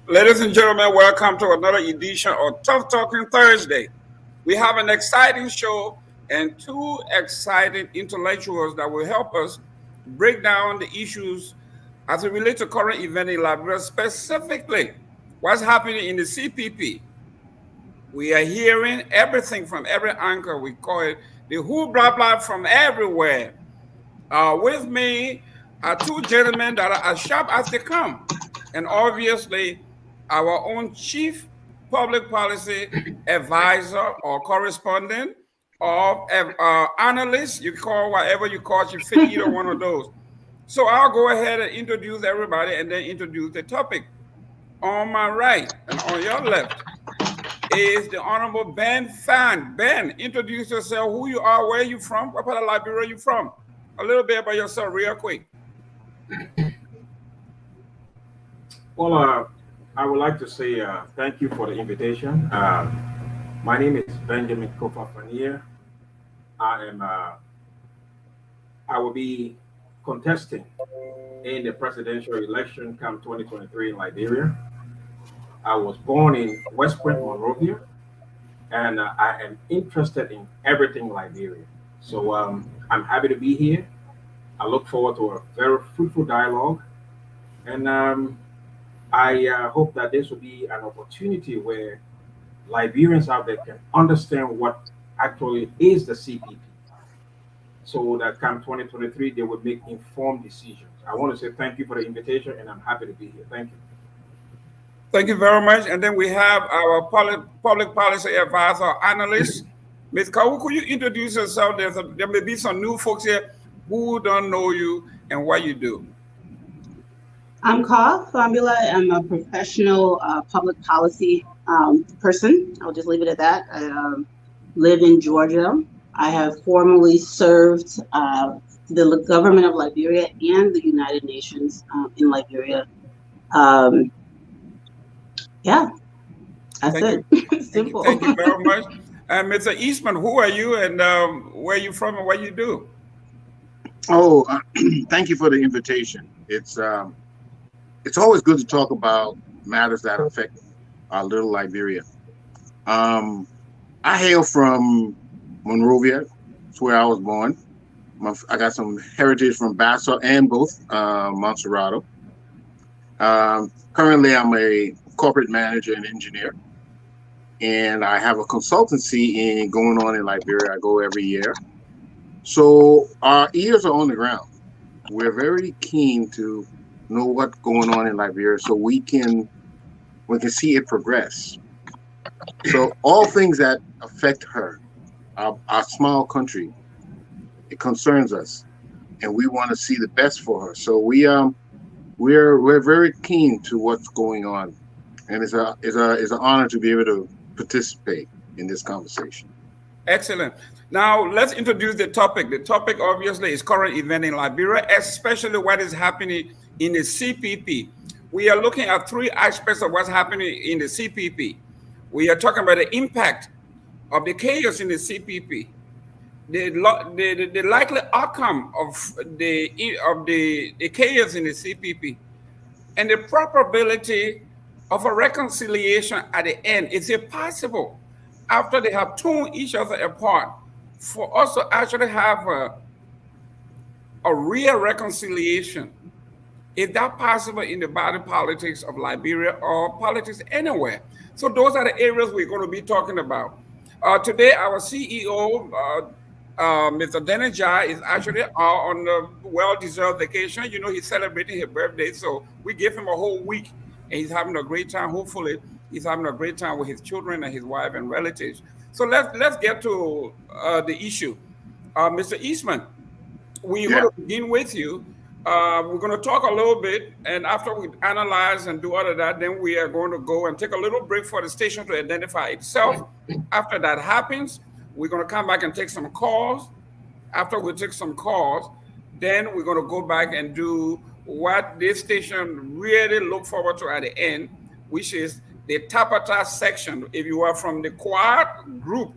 Ladies and gentlemen, welcome to another edition of Tough Talking Thursday. We have an exciting show and two exciting intellectuals that will help us break down the issues as it relates to current event in Liberia, specifically what's happening in the CPP. We are hearing everything from every anchor. We call it the who blah blah from everywhere. With me are two gentlemen that are as sharp as they come. And obviously, our own chief public policy advisor or correspondent or analyst, you call whatever you call, you fit either one of those. So I'll go ahead and introduce everybody and then introduce the topic. On my right and on your left is the Honorable Ben Fan. Ben, introduce yourself, who you are, where you from, what part of Liberia you from. A little bit about yourself real quick. Well, I would like to say thank you for the invitation. My name is Benjamin Kofa Fanier. I will be contesting in the presidential election come 2023 in Liberia. I was born in West Point, Monrovia, and I am interested in everything Liberia. So I'm happy to be here. I look forward to a very fruitful dialogue, and I hope that this will be an opportunity where Liberians out there can understand what actually is the CPP, so that come 2023 they will make informed decisions. I want to say thank you for the invitation, and I'm happy to be here. Thank you. Thank you very much. And then we have our public policy advisor analyst, Ms. Kawu. Could you introduce yourself? There may be some new folks here who don't know you and what you do. I'm Ka Fambula. I'm a professional public policy person. I'll just leave it at that. I live in Georgia. I have formerly served the government of Liberia and the United Nations in Liberia. Yeah, that's it. Simple. Thank you very much. Mr. Eastman, who are you and where are you from and what you do? Oh, thank you for the invitation. It's always good to talk about matters that affect our little Liberia. I hail from Monrovia. It's where I was born. I got some heritage from Basso and both Montserrat. Currently, I'm a corporate manager and engineer, and I have a consultancy going on in Liberia. I go every year. So our ears are on the ground. We're very keen to know what's going on in Liberia so we can see it progress. So all things that affect her, our small country, it concerns us, and we want to see the best for her. So we're very keen to what's going on, and it's an honor to be able to participate in this conversation. Excellent. Now let's introduce the topic. The topic obviously is current event in Liberia, especially what is happening in the CPP. We are looking at three aspects of what's happening in the CPP. We are talking about the impact of the chaos in the CPP, the likely outcome of the chaos in the CPP, and the probability of a reconciliation at the end. Is it possible, after they have torn each other apart, for us to actually have a real reconciliation? Is that possible in the body politics of Liberia or politics anywhere? So those are the areas we're going to be talking about. Today, our CEO, Mr. Denijai, is actually on a well-deserved vacation. You know, he's celebrating his birthday, so we give him a whole week, and he's having a great time. Hopefully, he's having a great time with his children and his wife and relatives. So let's get to the issue. Mr. Eastman, we're going to begin with you. We're going to talk a little bit, and after we analyze and do all of that, then we are going to go and take a little break for the station to identify itself. After that happens, we're going to come back and take some calls. After we take some calls, then we're going to go back and do what this station really look forward to at the end, which is the Tapata section. If you are from the Quad group,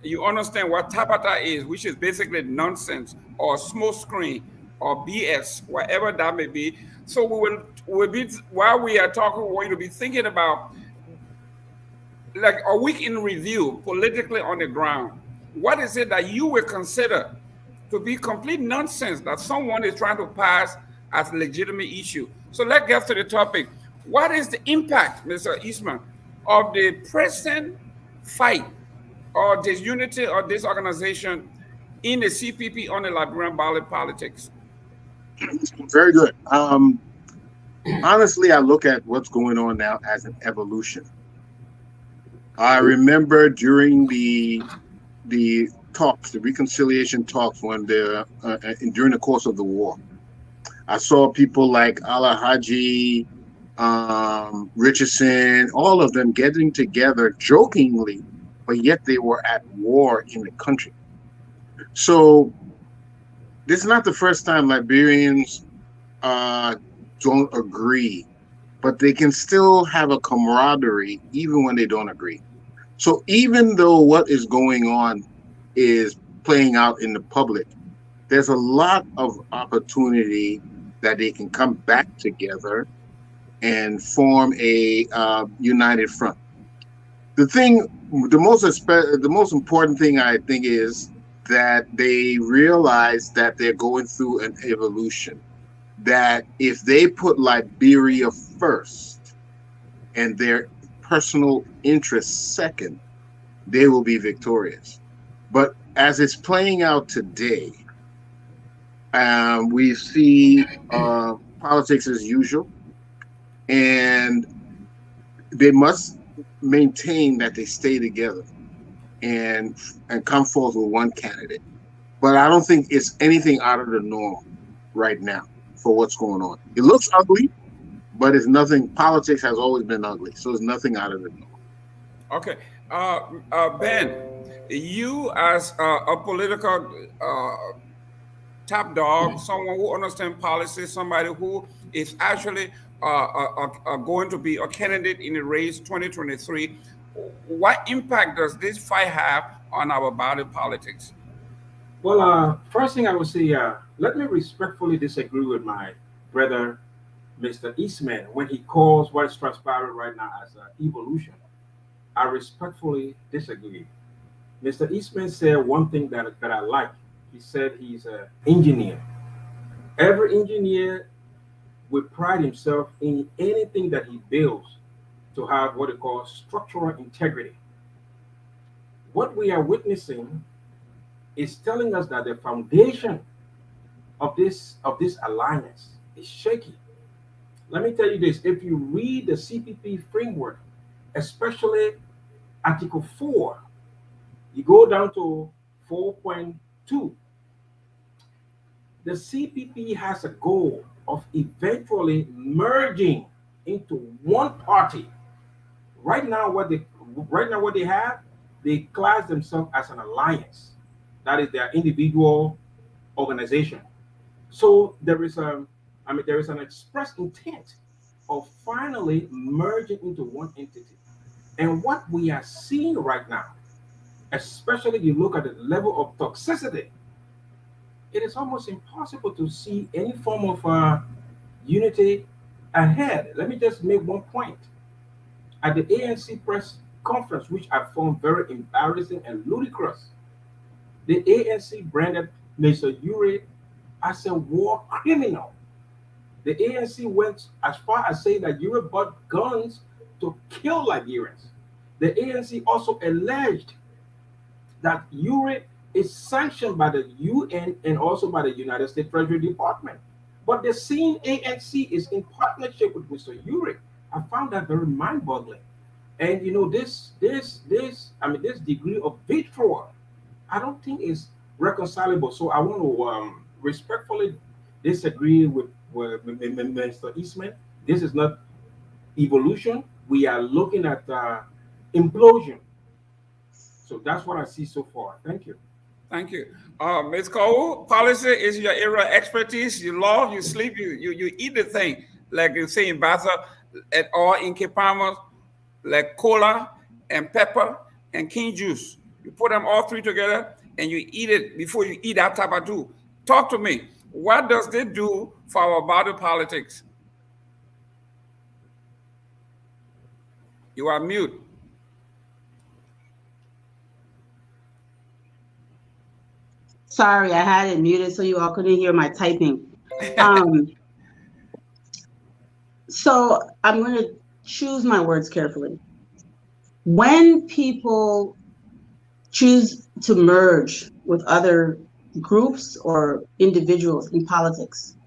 you understand what Tapata is, which is basically nonsense or smoke screen or BS, whatever that may be. So we will will be, while we are talking, we're going to be thinking about like a week in review politically on the ground. What is it that you would consider to be complete nonsense that someone is trying to pass as a legitimate issue? So let's get to the topic. What is the impact, Mr. Eastman, of the present fight or disunity or disorganization in the CPP on the Liberian ballot politics? Very good. Honestly, I look at what's going on now as an evolution. I remember during the talks, the reconciliation talks, when during the course of the war, I saw people like Alahaji, Richardson, all of them getting together jokingly, but yet they were at war in the country. So this is not the first time Liberians don't agree, but they can still have a camaraderie even when they don't agree. So even though what is going on is playing out in the public, there's a lot of opportunity that they can come back together and form a united front. The most important thing, I think, is that they realize that they're going through an evolution. That if they put Liberia first and their personal interests second, they will be victorious. But as it's playing out today, we see politics as usual, and they must maintain that they stay together and come forth with one candidate. But I don't think it's anything out of the norm right now for what's going on. It looks ugly, but it's nothing. Politics has always been ugly, so it's nothing out of the norm. Okay. Ben, you as a political top dog, someone who understands policy, somebody who is actually going to be a candidate in the race 2023, what impact does this fight have on our body politics? Well, first thing I would say, let me respectfully disagree with my brother, Mr. Eastman, when he calls what is transpiring right now as evolution. I respectfully disagree. Mr. Eastman said one thing that I like. He said he's an engineer. Every engineer will pride himself in anything that he builds to have what they call structural integrity. What we are witnessing is telling us that the foundation of this alliance is shaky. Let me tell you this: if you read the CPP framework, especially Article 4, you go down to 4.2, the CPP has a goal of eventually merging into one party. Right now what they have, they class themselves as an alliance. That is their individual organization. So there is an express intent of finally merging into one entity. And what we are seeing right now, especially if you look at the level of toxicity, it is almost impossible to see any form of unity ahead. Let me just make one point. At the ANC press conference, which I found very embarrassing and ludicrous, the ANC branded Mr. Ure as a war criminal. The ANC went as far as saying that Ure bought guns to kill Liberians. The ANC also alleged that Ure is sanctioned by the UN and also by the United States Treasury Department. But the same ANC is in partnership with Mr. Ure. I found that very mind-boggling. And this degree of vitriol, I don't think is reconcilable. So I want to respectfully disagree with Mr. Eastman. This is not evolution. We are looking at implosion. So that's what I see so far. Thank you. Thank you. Ms. Cole, policy is your area of expertise. You love, you sleep, you eat the thing, like you say in Baza, or in Cape Palmas, like cola and pepper and king juice. You put them all three together and you eat it before you eat that tabatu. Talk to me. What does this do for our body politics? You are mute. Sorry, I had it muted so you all couldn't hear my typing. Um, so I'm going to choose my words carefully. When people choose to merge with other groups or individuals in politics,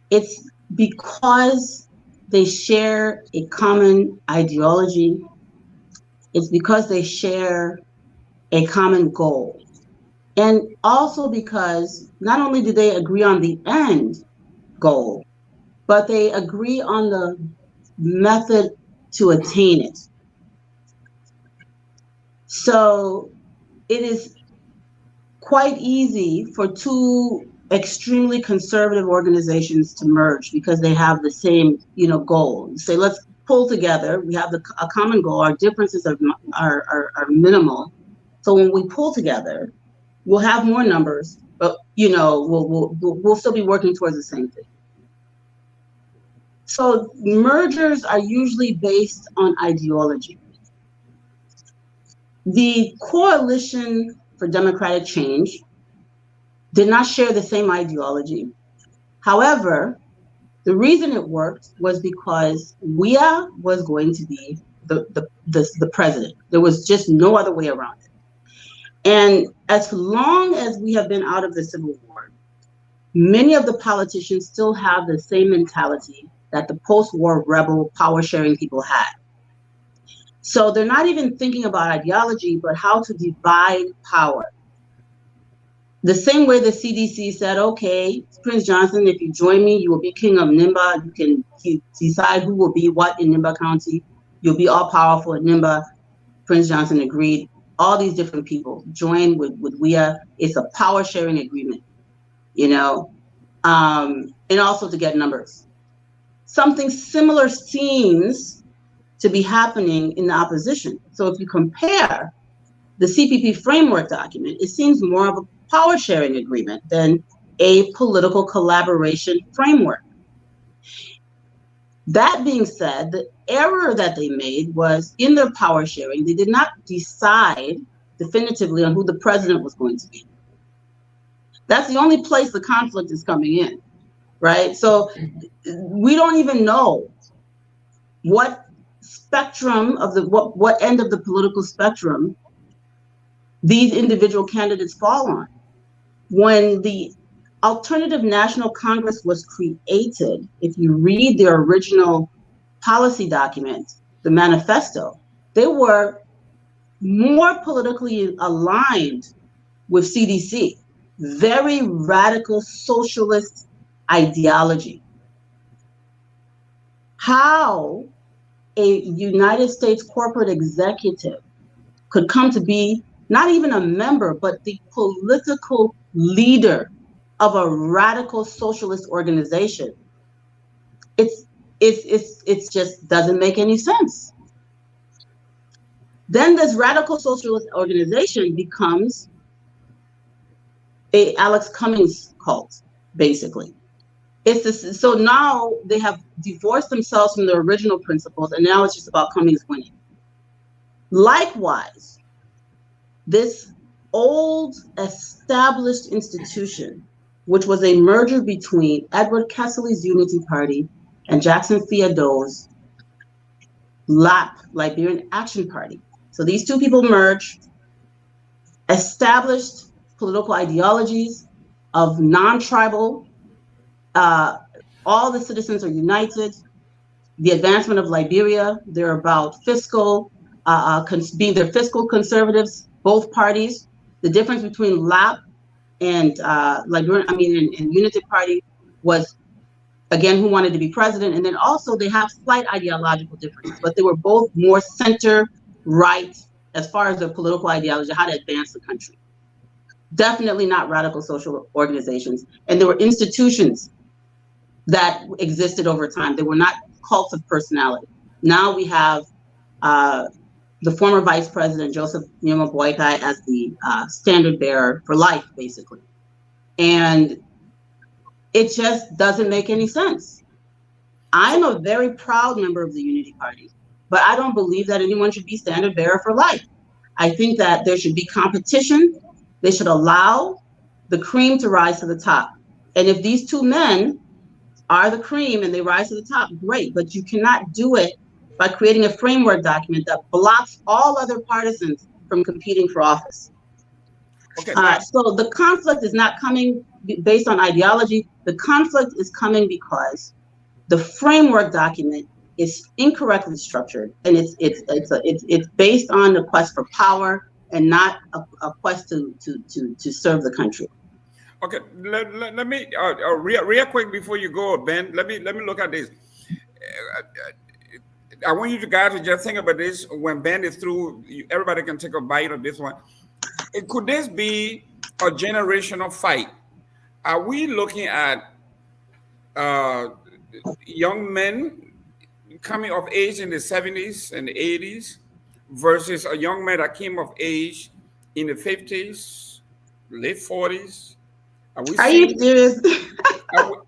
it's because they share a common ideology. It's because they share a common goal. And also because not only do they agree on the end goal, but they agree on the method to attain it. So it is quite easy for two extremely conservative organizations to merge because they have the same, goal. Say, let's pull together. We have a common goal. Our differences are minimal. So when we pull together, we'll have more numbers, but we'll still be working towards the same thing. So mergers are usually based on ideology. The Coalition for Democratic Change did not share the same ideology. However, the reason it worked was because WIA was going to be the president. There was just no other way around it. And as long as we have been out of the Civil War, many of the politicians still have the same mentality that the post-war rebel power-sharing people had. So they're not even thinking about ideology, but how to divide power. The same way the CDC said, okay, Prince Johnson, if you join me, you will be king of Nimba. You can decide who will be what in Nimba County. You'll be all powerful in Nimba. Prince Johnson agreed. All these different people joined with WIA. It's a power sharing agreement, and also to get numbers. Something similar seems to be happening in the opposition. So if you compare the CPP framework document, it seems more of a power sharing agreement than a political collaboration framework. That being said, the error that they made was in their power sharing, they did not decide definitively on who the president was going to be. That's the only place the conflict is coming in, right? So we don't even know what spectrum of what end of the political spectrum these individual candidates fall on. When the Alternative National Congress was created, if you read the original policy document, the manifesto, they were more politically aligned with CDC, very radical socialist ideology. How a United States corporate executive could come to be not even a member, but the political leader of a radical socialist organization, it's just doesn't make any sense. Then this radical socialist organization becomes a Alex Cummings cult, basically. So now they have divorced themselves from their original principles, and now it's just about Cummings winning. Likewise, this old established institution, which was a merger between Edward Kesseley's Unity Party and Jackson Fiado's LAP, Liberian Action Party. So these two people merged, established political ideologies of non-tribal, all the citizens are united, the advancement of Liberia, they're about being their fiscal conservatives, both parties. The difference between LAP and and Unity Party was, again, who wanted to be president. And then also they have slight ideological differences, but they were both more center right as far as their political ideology, how to advance the country. Definitely not radical social organizations. And there were institutions that existed over time. They were not cults of personality. Now we have the former vice president, Joseph Nyuma Boykai, as the standard bearer for life, basically. And it just doesn't make any sense. I'm a very proud member of the Unity Party. but I don't believe that anyone should be standard bearer for life. I think that there should be competition. They should allow the cream to rise to the top. And if these two men are the cream and they rise to the top, great. But you cannot do it by creating a framework document that blocks all other partisans from competing for office. Okay. So the conflict is not coming based on ideology. The conflict is coming because the framework document is incorrectly structured, and it's based on the quest for power and not a quest to serve the country. Okay, let me real quick before you go, Ben. Let me look at this. I want you guys to just think about this. When Ben is through, everybody can take a bite of this one. Could this be a generational fight? Are we looking at young men coming of age in the 70s and the 80s versus a young man that came of age in the 50s, late 40s? Are you serious?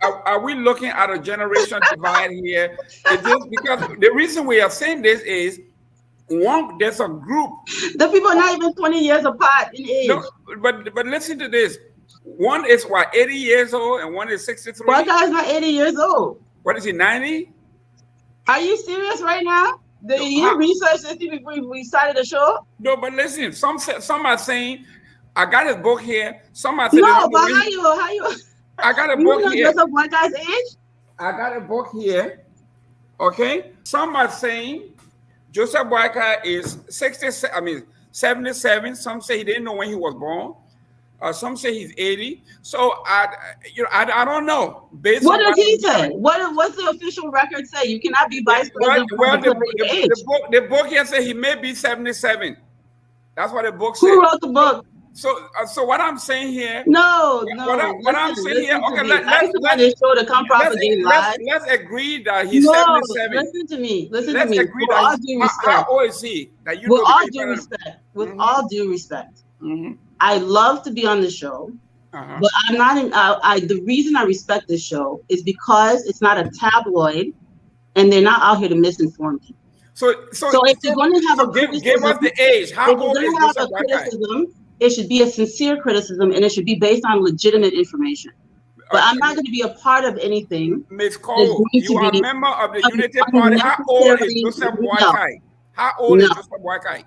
Are we looking at a generation divide here? It's just because the reason we are saying this is there's a group. The people are not even 20 years apart in age. No, but listen to this. One is 80 years old and one is 63. One guy is not 80 years old. What is he, 90? Are you serious right now? You researched this before we started the show? No, but listen, some are saying, I got a book here. Some are saying, no, but how you? I got a book here. Joseph Boyka's age? I got a book here. Okay. Some are saying Joseph Boyka is 77. Some say he didn't know when he was born. Some say he's 80. So I don't know. What does he say? What's the official record say? You cannot be vice president. Well, the book here says he may be 77. That's what the book says. Who wrote the book? So what I'm saying here. No. What I'm saying here. Okay, let's agree that he's 77. Listen to me. Listen let's to me. Agree that all due respect. How old is he? That you with all due respect. With all due respect. I love to be on the show, but I'm not in. The reason I respect this show is because it's not a tabloid, and they're not out here to misinform people. So if you're going to have a criticism, give us the age. How old is a criticism? It should be a sincere criticism, and it should be based on legitimate information. But I'm not going to be a part of anything. Ms. Cole, you are a member of the Unity Party. How old is Joseph Boyka? How old is Joseph Boyka?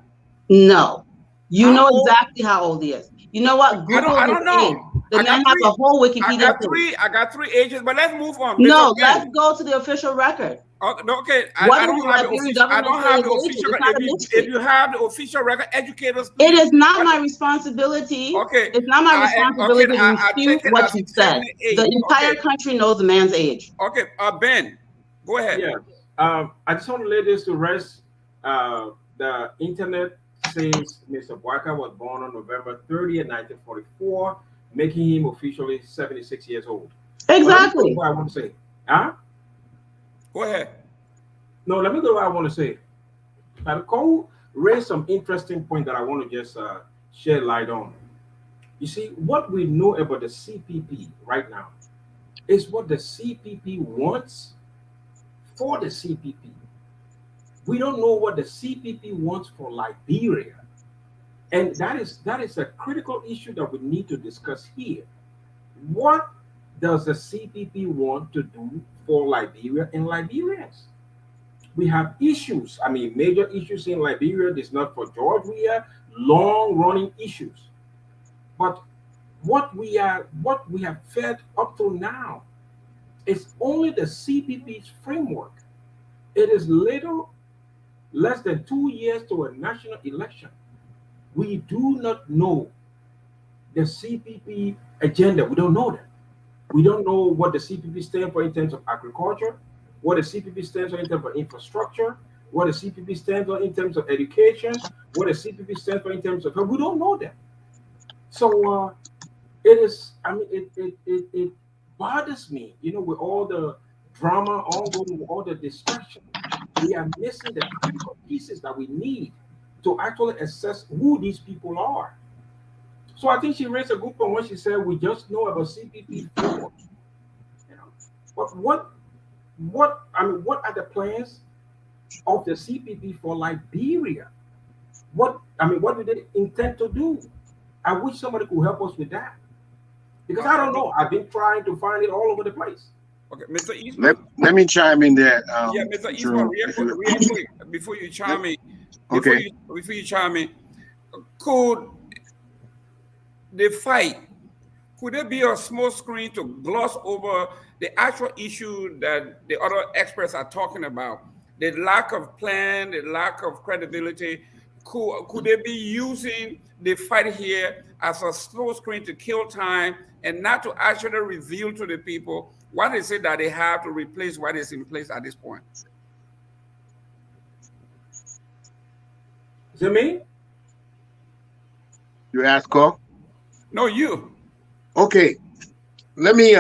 No. You know exactly how old he is. You know what? Google I don't know. Age. The man has a whole Wikipedia page. I got three ages, but let's move on. No, let's go to the official record. Okay, I don't have the official record. If you have the official record, educators. It is not my responsibility. Okay. It's not my responsibility to refute what you said. The entire country knows the man's age. Okay, Ben, go ahead. Yeah. I just want to lay this to rest. The internet says Mr. Boyka was born on November 30th, 1944, making him officially 76 years old. Exactly. What I want to say. Huh? Go ahead. No, let me go to what I want to say. Cole raised some interesting point that I want to just shed light on. You see, what we know about the CPP right now is what the CPP wants for the CPP. We don't know what the CPP wants for Liberia. And that is a critical issue that we need to discuss here. What does the CPP want to do for Liberia and Liberians? We have issues. I mean, major issues in Liberia. This is not for George Weah, long-running issues. But what we have fed up to now is only the CPP's framework. It is less than 2 years to a national election. We do not know the CPP agenda. We don't know that. We don't know what the CPP stands for in terms of agriculture, what the CPP stands for in terms of infrastructure, what the CPP stands for in terms of education, what the CPP stands for in terms of health. We don't know that. So it is, I mean, it bothers me, with all the drama ongoing, with all the distraction. We are missing the critical pieces that we need to actually assess who these people are. So I think she raised a good point when she said we just know about CPP framework. But what are the plans of the CPP for Liberia. What do they intend to do? I wish somebody could help us with that because I don't know. I've been trying to find it all over the place. Okay, Mr. Eastman. Let me chime in there. Yeah, Mr. Eastman, Jerome, real quick, before you chime in, okay. before you chime in, could the fight, could there be a small screen to gloss over the actual issue that the other experts are talking about? The lack of plan, the lack of credibility. Could they be using the fight here as a slow screen to kill time and not to actually reveal to the people what is it that they have to replace what is in place at this point? Is it me? You ask, Carl? No, you. Okay. Let me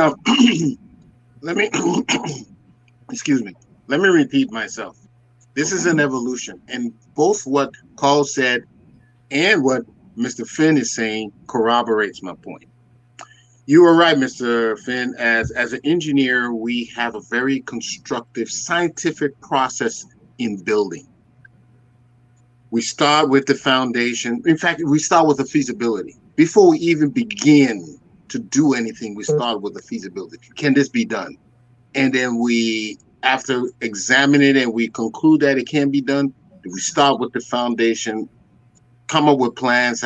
let me excuse me. Let me repeat myself. This is an evolution, and both what Carl said and what Mr. Finn is saying corroborates my point. You are right, Mr. Finn. As an engineer, we have a very constructive scientific process in building. We start with the foundation. In fact, we start with the feasibility. Before we even begin to do anything, we start with the feasibility. Can this be done? And then we, after examining it and we conclude that it can be done, we start with the foundation, come up with plans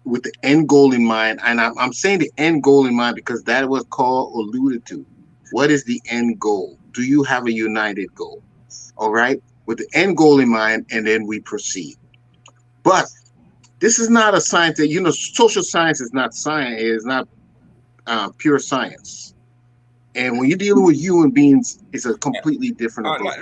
with the end goal in mind. And I'm saying the end goal in mind because that was Carl alluded to. What is the end goal? Do you have a united goal? All right, with the end goal in mind, and then we proceed. But this is not a science that, social science is not science. It is not pure science. And when you're dealing with human beings, it's a completely different approach.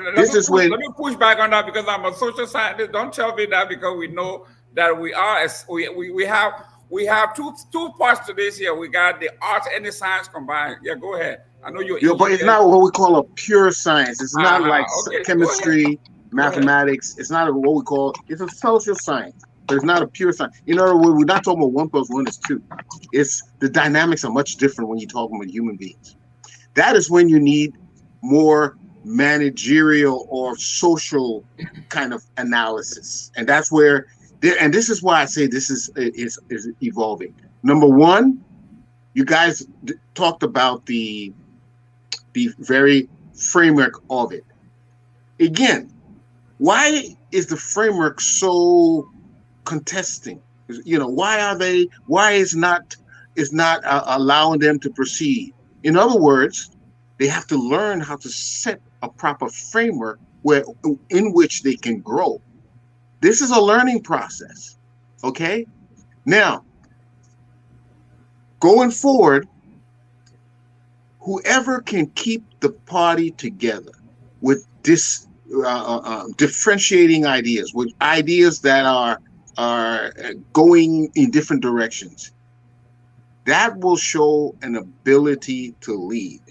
Let me push back on that because I'm a social scientist. Don't tell me that because we know that we are. We have two parts to this here. We got the arts and the science combined. Yeah, go ahead. I know you're. Yeah, but it's not what we call a pure science. It's not like chemistry, mathematics. It's not what we call. It's a social science, but it's not a pure science. In other words, we're not talking about 1 + 1 is 2. It's the dynamics are much different when you're talking with human beings. That is when you need more managerial or social kind of analysis, and that's where. And this is why I say this is evolving. Number one, you guys talked about the very framework of it. Again, why is the framework so contesting? Why is not allowing them to proceed? In other words, they have to learn how to set a proper framework in which they can grow. This is a learning process. Okay? Now, going forward, whoever can keep the party together with this differentiating ideas, with ideas that are going in different directions, that will show an ability to lead.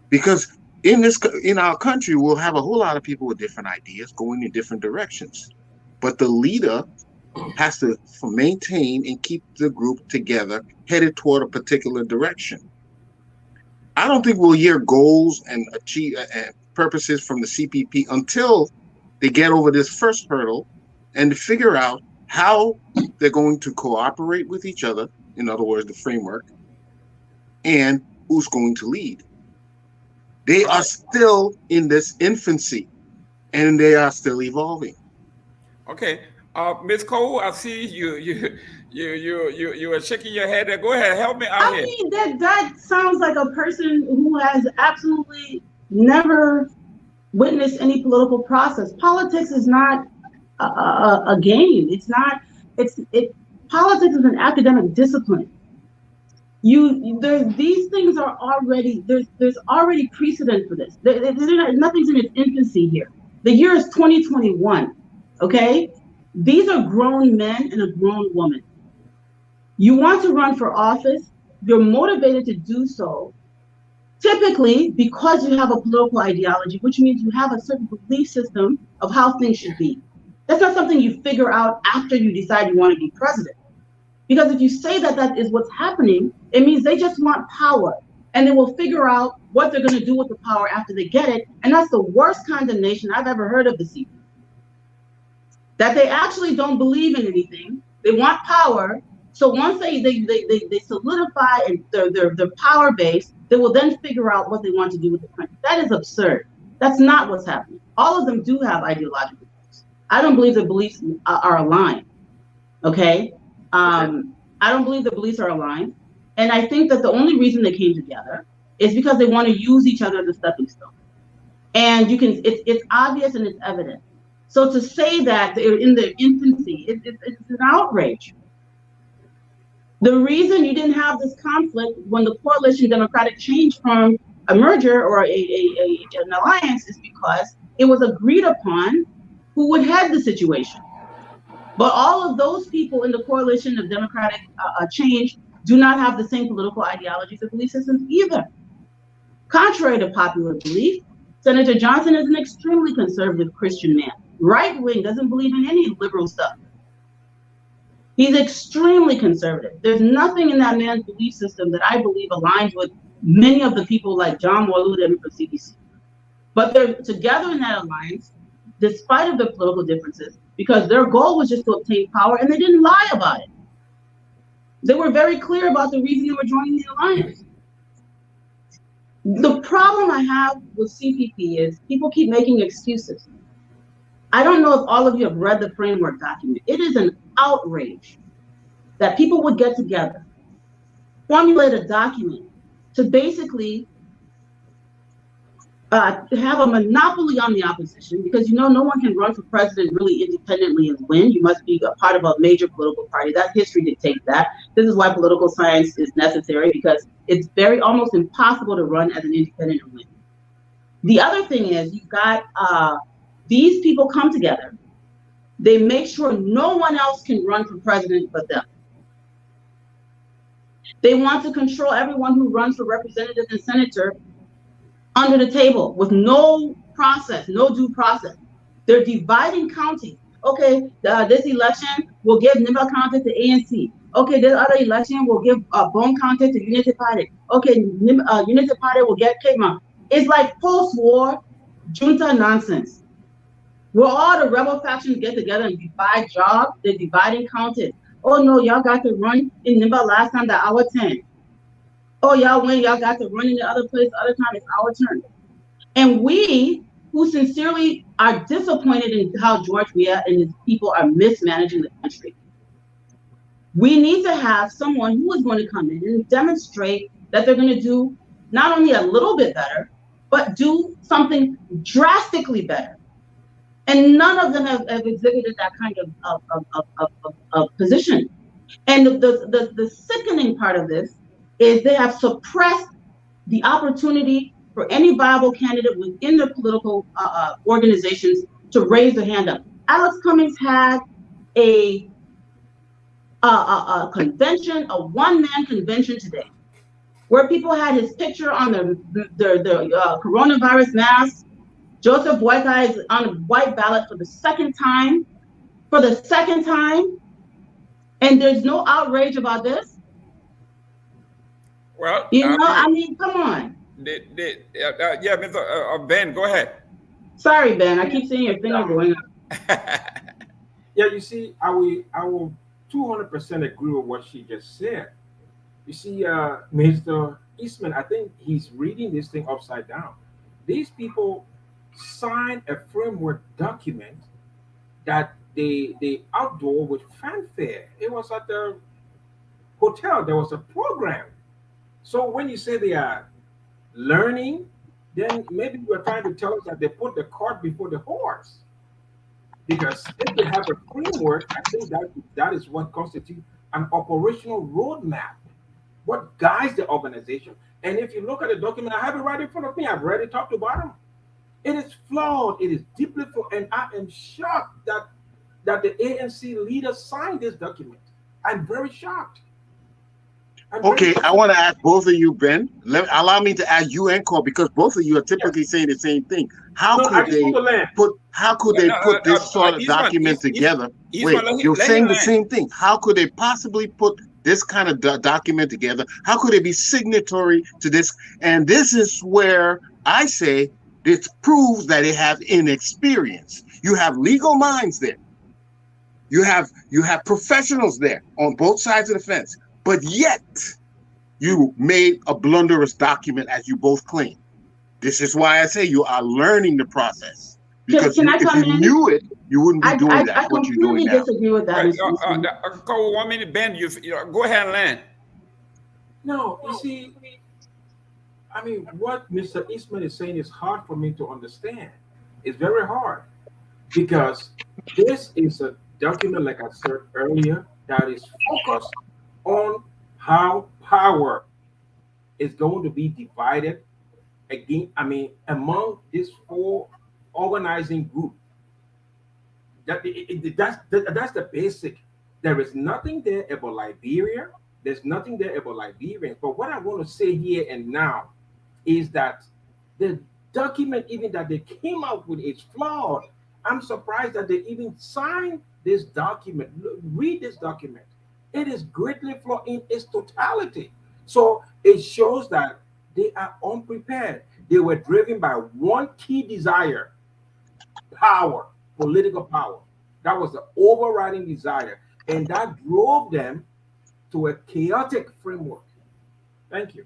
Because in our country, we'll have a whole lot of people with different ideas going in different directions. But the leader has to maintain and keep the group together, headed toward a particular direction. I don't think we'll hear goals and achieve purposes from the CPP until they get over this first hurdle and figure out how they're going to cooperate with each other, in other words, the framework, and who's going to lead. They are still in this infancy, and they are still evolving. Okay, Ms. Cole, I see you are shaking your head there. Go ahead, help me out here. I mean, that sounds like a person who has absolutely never witnessed any political process. Politics is not a game. It's not. Politics is an academic discipline. These things are already there's already precedent for this. Nothing's in its infancy here. The year is 2021. Okay, these are grown men and a grown woman. You want to run for office. You're motivated to do so, typically because you have a political ideology, which means you have a certain belief system of how things should be. That's not something you figure out after you decide you want to be president. Because if you say that is what's happening, it means they just want power. and they will figure out what they're going to do with the power after they get it. And that's the worst condemnation I've ever heard of the CPP. That they actually don't believe in anything. They want power. So once they solidify their power base, they will then figure out what they want to do with the country. That is absurd. That's not what's happening. All of them do have ideological beliefs. I don't believe the beliefs are aligned. Okay? I don't believe the beliefs are aligned. And I think that the only reason they came together is because they want to use each other as a stepping stone. And it's obvious and it's evident. So to say that they're in their infancy, it's an outrage. The reason you didn't have this conflict when the coalition Democratic changed from a merger or an alliance is because it was agreed upon who would head the situation. But all of those people in the coalition of Democratic change do not have the same political ideologies or belief systems either. Contrary to popular belief, Senator Johnson is an extremely conservative Christian man. Right wing, doesn't believe in any liberal stuff. He's extremely conservative. There's nothing in that man's belief system that I believe aligns with many of the people like John Waluda for CDC. But they're together in that alliance, despite of their political differences, because their goal was just to obtain power, and they didn't lie about it. They were very clear about the reason they were joining the alliance. The problem I have with CPP is people keep making excuses. I don't know if all of you have read the framework document. It is an outrage that people would get together, formulate a document to basically have a monopoly on the opposition, because no one can run for president really independently and win. You must be a part of a major political party. That history dictates that. This is why political science is necessary, because it's almost impossible to run as an independent and win. The other thing is you've got these people come together. They make sure no one else can run for president but them. They want to control everyone who runs for representative and senator under the table with no process, no due process. They're dividing counties. Okay, this election will give Nimba County to ANC. Okay, this other election will give Bone County to Unity Party. Okay, Unity Party will get Cape Mount. It's like post-war junta nonsense. Where all the rebel factions get together and divide jobs, they're dividing counties. Oh no, y'all got to run in Nimba last time, the hour 10. Oh, y'all win, y'all got to run in the other place, the other time, it's our turn. And we, who sincerely are disappointed in how George Weah and his people are mismanaging the country, we need to have someone who is going to come in and demonstrate that they're going to do not only a little bit better, but do something drastically better. And none of them have exhibited that kind of position. And the sickening part of this is they have suppressed the opportunity for any viable candidate within their political organizations to raise their hand up. Alex Cummings had a convention, a one-man convention today, where people had his picture on their coronavirus masks. Joseph Boyka is on a white ballot for the second time. And there's no outrage about this. Well, I mean, come on. Yeah, Mr. Ben, go ahead. Sorry, Ben, I keep seeing your finger going up. Yeah, you see, I will 200% agree with what she just said. You see, Mr. Eastman, I think he's reading this thing upside down. These people signed a framework document that they outdoor with fanfare. It was at the hotel. There was a program. So when you say they are learning, then maybe you're trying to tell us that they put the cart before the horse. Because if they have a framework, I think that is what constitutes an operational roadmap, what guides the organization. And if you look at the document, I have it right in front of me. I've read it top to bottom. It is flawed. It is deeply flawed. And I am shocked that the ANC leaders signed this document. I'm very shocked. Okay, I want to ask both of you, Ben. Allow me to ask you and Cole, because both of you are typically saying the same thing. How could they put this sort of document together? Wait, you're saying the same thing. How could they possibly put this kind of document together? How could it be signatory to this? And this is where I say this proves that they have inexperience. You have legal minds there. You have professionals there on both sides of the fence, but yet you made a blunderous document, as you both claim. This is why I say you are learning the process. Because Can I if come you in? knew it, you wouldn't be doing that. I What you're doing completely now. disagree with that, Right, Mr. Eastman. Cole, 1 minute, Ben. You know, go ahead and land. No, you see, I mean, what Mr. Eastman is saying is hard for me to understand. It's very hard because this is a document, like I said earlier, that is focused on how power is going to be divided again. I mean, among these four organizing groups. That's the basic. There is nothing there about Liberia. There's nothing there about Liberians. But what I want to say here and now is that the document even that they came out with is flawed. I'm surprised that they even signed this document. Read this document. It is greatly flawed in its totality. So it shows that they are unprepared. They were driven by one key desire: power, political power. That was the overriding desire. And that drove them to a chaotic framework. Thank you.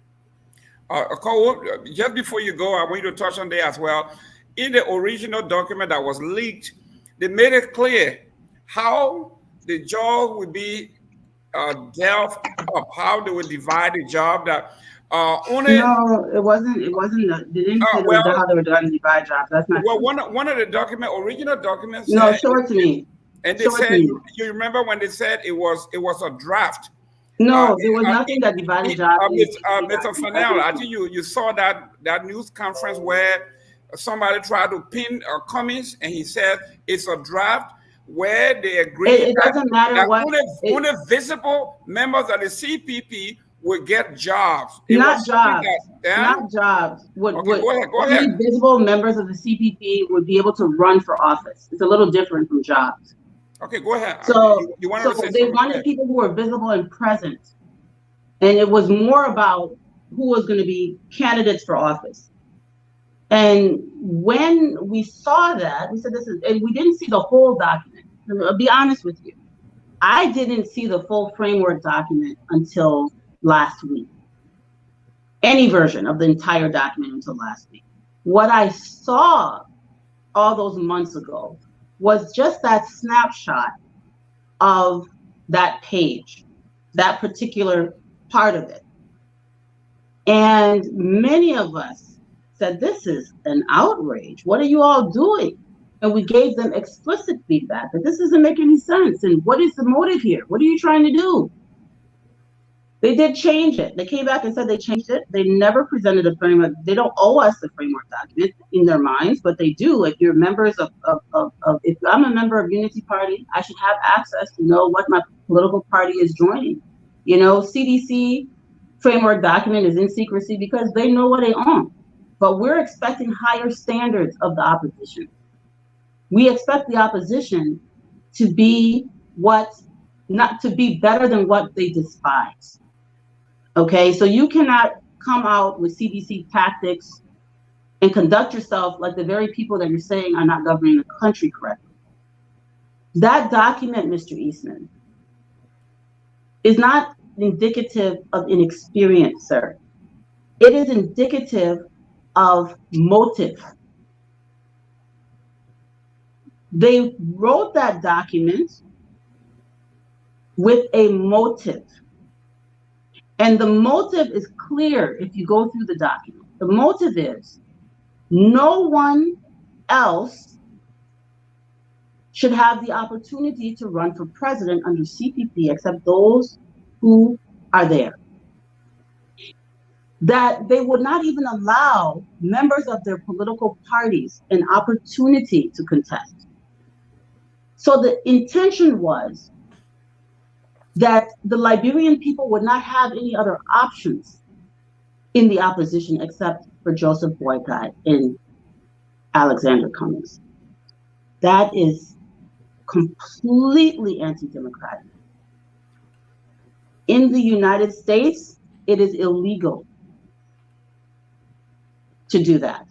Cole, just before you go, I want you to touch on that as well. In the original document that was leaked, they made it clear how the job would be dealt up, how they would divide the job. That only No, it wasn't. It wasn't. They didn't say well, how they were going to divide jobs. That's not well, true. one of the original documents No, said, show it to me. and they Show it to said, me. you remember when they said it was a draft. No, there was nothing that divided jobs. Mr. Fennell, I think you saw that news conference where somebody tried to pin Cummings, and he said it's a draft where they agreed It doesn't matter that what. only visible members of the CPP would get jobs. It Not was jobs. yeah? Not jobs. Okay, go ahead. Only visible members of the CPP would be able to run for office. It's a little different from jobs. Okay, go ahead. So, you wanted to say they something? wanted people who were visible and present, and it was more about who was going to be candidates for office. And when we saw that, we said and we didn't see the whole document. I'll be honest with you. I didn't see the full framework document until last week. Any version of the entire document until last week. What I saw all those months ago was just that snapshot of that page, that particular part of it. And many of us said, this is an outrage. What are you all doing? And we gave them explicit feedback that this doesn't make any sense. And what is the motive here? What are you trying to do? They did change it. They came back and said they changed it. They never presented a framework. They don't owe us the framework document in their minds, but they do. If you're members if I'm a member of Unity Party, I should have access to know what my political party is joining. You know, CDC framework document is in secrecy because they know what they own. But we're expecting higher standards of the opposition. We expect the opposition to be not to be better than what they despise. Okay, so you cannot come out with CDC tactics and conduct yourself like the very people that you're saying are not governing the country correctly. That document, Mr. Eastman, is not indicative of inexperience, sir. It is indicative of motive. They wrote that document with a motive. And the motive is clear if you go through the document. The motive is no one else should have the opportunity to run for president under CPP except those who are there. That they would not even allow members of their political parties an opportunity to contest. So the intention was that the Liberian people would not have any other options in the opposition except for Joseph Boycott and Alexander Cummings. That is completely anti-democratic. In the United States, it is illegal to do that.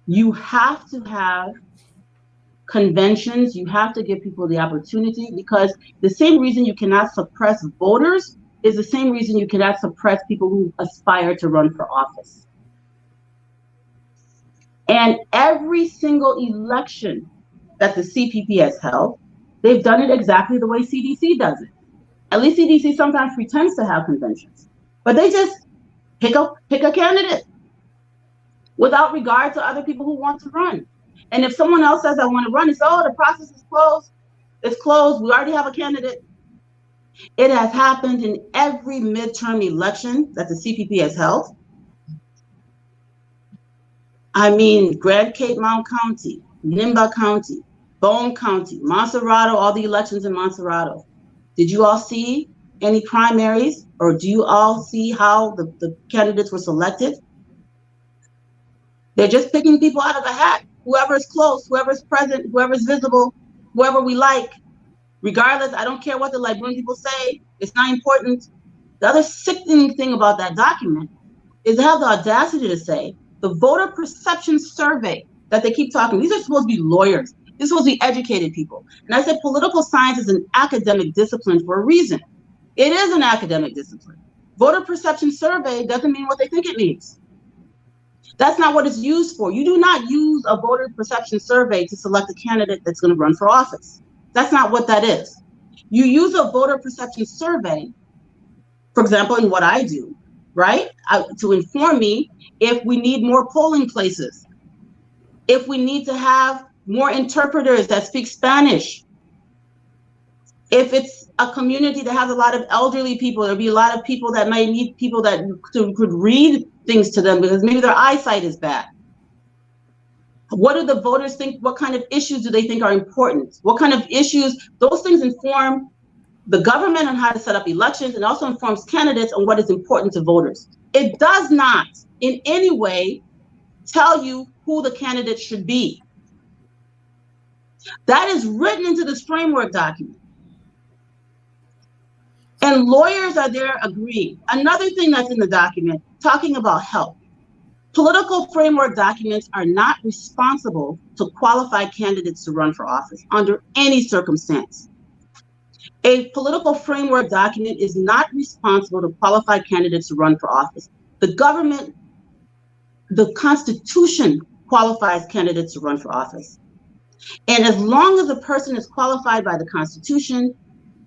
You have to have conventions, you have to give people the opportunity, because the same reason you cannot suppress voters is the same reason you cannot suppress people who aspire to run for office. And every single election that the CPP has held, they've done it exactly the way CDC does it. At least CDC sometimes pretends to have conventions, but they just pick a candidate without regard to other people who want to run. And if someone else says, I want to run, it's, oh, the process is closed. It's closed. We already have a candidate. It has happened in every midterm election that the CPP has held. I mean, Grand Cape Mount County, Nimba County, Bone County, Montserrado, all the elections in Montserrado. Did you all see any primaries, or do you all see how the candidates were selected? They're just picking people out of a hat. Whoever's close, whoever's present, whoever's visible, whoever we like. Regardless, I don't care what the Liberian people say. It's not important. The other sickening thing about that document is they have the audacity to say the voter perception survey that they keep talking. These are supposed to be lawyers. These are supposed to be educated people. And I said political science is an academic discipline for a reason. It is an academic discipline. Voter perception survey doesn't mean what they think it means. That's not what it's used for. You do not use a voter perception survey to select a candidate that's going to run for office. That's not what that is. You use a voter perception survey, for example, in what I do, right? To inform me if we need more polling places, if we need to have more interpreters that speak Spanish, if it's a community that has a lot of elderly people, there'll be a lot of people that might need people that could read things to them because maybe their eyesight is bad. What do the voters think? What kind of issues do they think are important? What kind of issues? Those things inform the government on how to set up elections, and also informs candidates on what is important to voters. It does not in any way tell you who the candidate should be. That is written into this framework document. And lawyers are there agreeing. Another thing that's in the document, talking about health. Political framework documents are not responsible to qualify candidates to run for office under any circumstance. A political framework document is not responsible to qualify candidates to run for office. The government, the Constitution qualifies candidates to run for office. And as long as a person is qualified by the Constitution,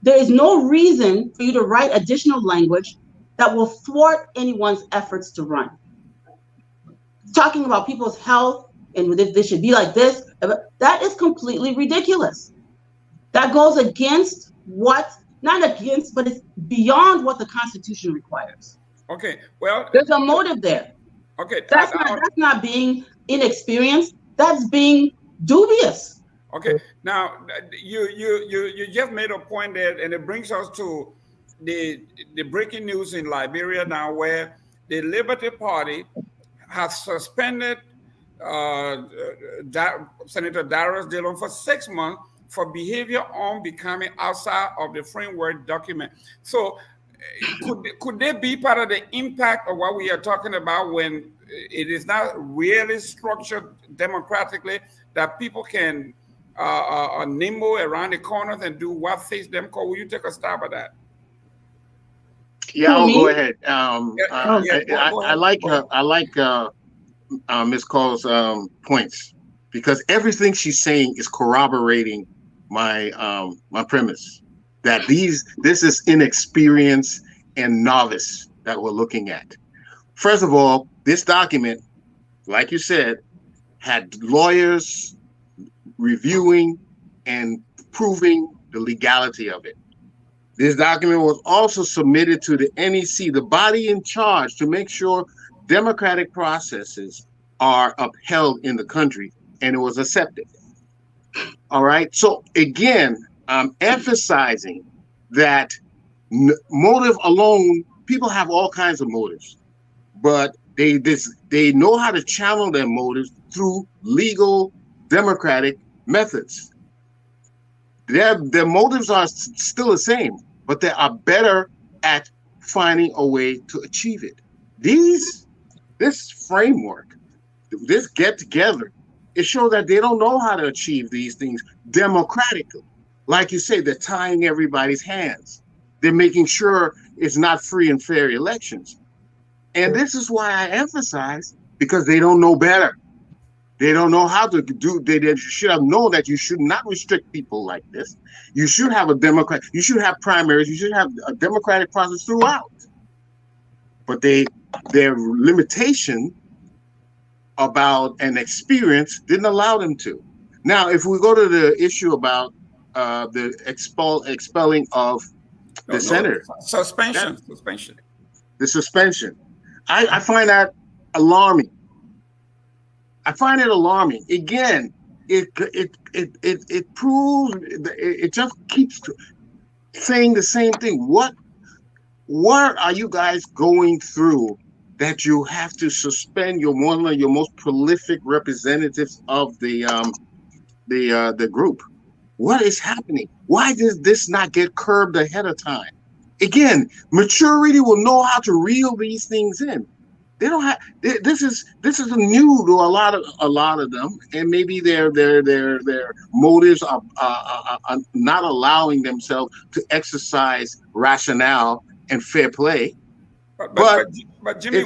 there is no reason for you to write additional language that will thwart anyone's efforts to run. Talking about people's health and if they should be like this, that is completely ridiculous. That goes against what, not against, but it's beyond what the Constitution requires. Okay, well, there's a motive there. Okay, that's not being inexperienced. That's being dubious. Okay, now you just made a point there, and it brings us to the breaking news in Liberia now, where the Liberty Party has suspended Senator Darius Dillon for 6 months for behavior unbecoming outside of the framework document. So could they be part of the impact of what we are talking about when it is not really structured democratically, that people can nimble around the corners and do what fits them? Cole, will you take a stab at that? Yeah, I'll go ahead. I like Ms. Cole's points, because everything she's saying is corroborating my my premise that this is inexperience and novice that we're looking at. First of all, this document, like you said, had lawyers reviewing and proving the legality of it. This document was also submitted to the NEC, the body in charge to make sure democratic processes are upheld in the country, and it was accepted. All right. So again, I'm emphasizing that motive alone, people have all kinds of motives, but they know how to channel their motives through legal democratic methods. Their motives are still the same. but they are better at finding a way to achieve it. This framework, this get together, it shows that they don't know how to achieve these things democratically. Like you say, they're tying everybody's hands. They're making sure it's not free and fair elections. And this is why I emphasize, because they don't know better. They don't know how to do. They should have known that you should not restrict people like this. You should have a Democrat. You should have primaries. You should have a democratic process throughout. But their limitation about an experience didn't allow them to. Now, if we go to the issue about the expelling of the senator, suspension, the suspension, I find that alarming. I find it alarming. Again, it proves, it just keeps saying the same thing. What are you guys going through that you have to suspend one of your most prolific representatives of the group? What is happening? Why does this not get curbed ahead of time? Again, maturity will know how to reel these things in. They don't have. This is new to a lot of them, and maybe their motives are not allowing themselves to exercise rationale and fair play. But Jimmy,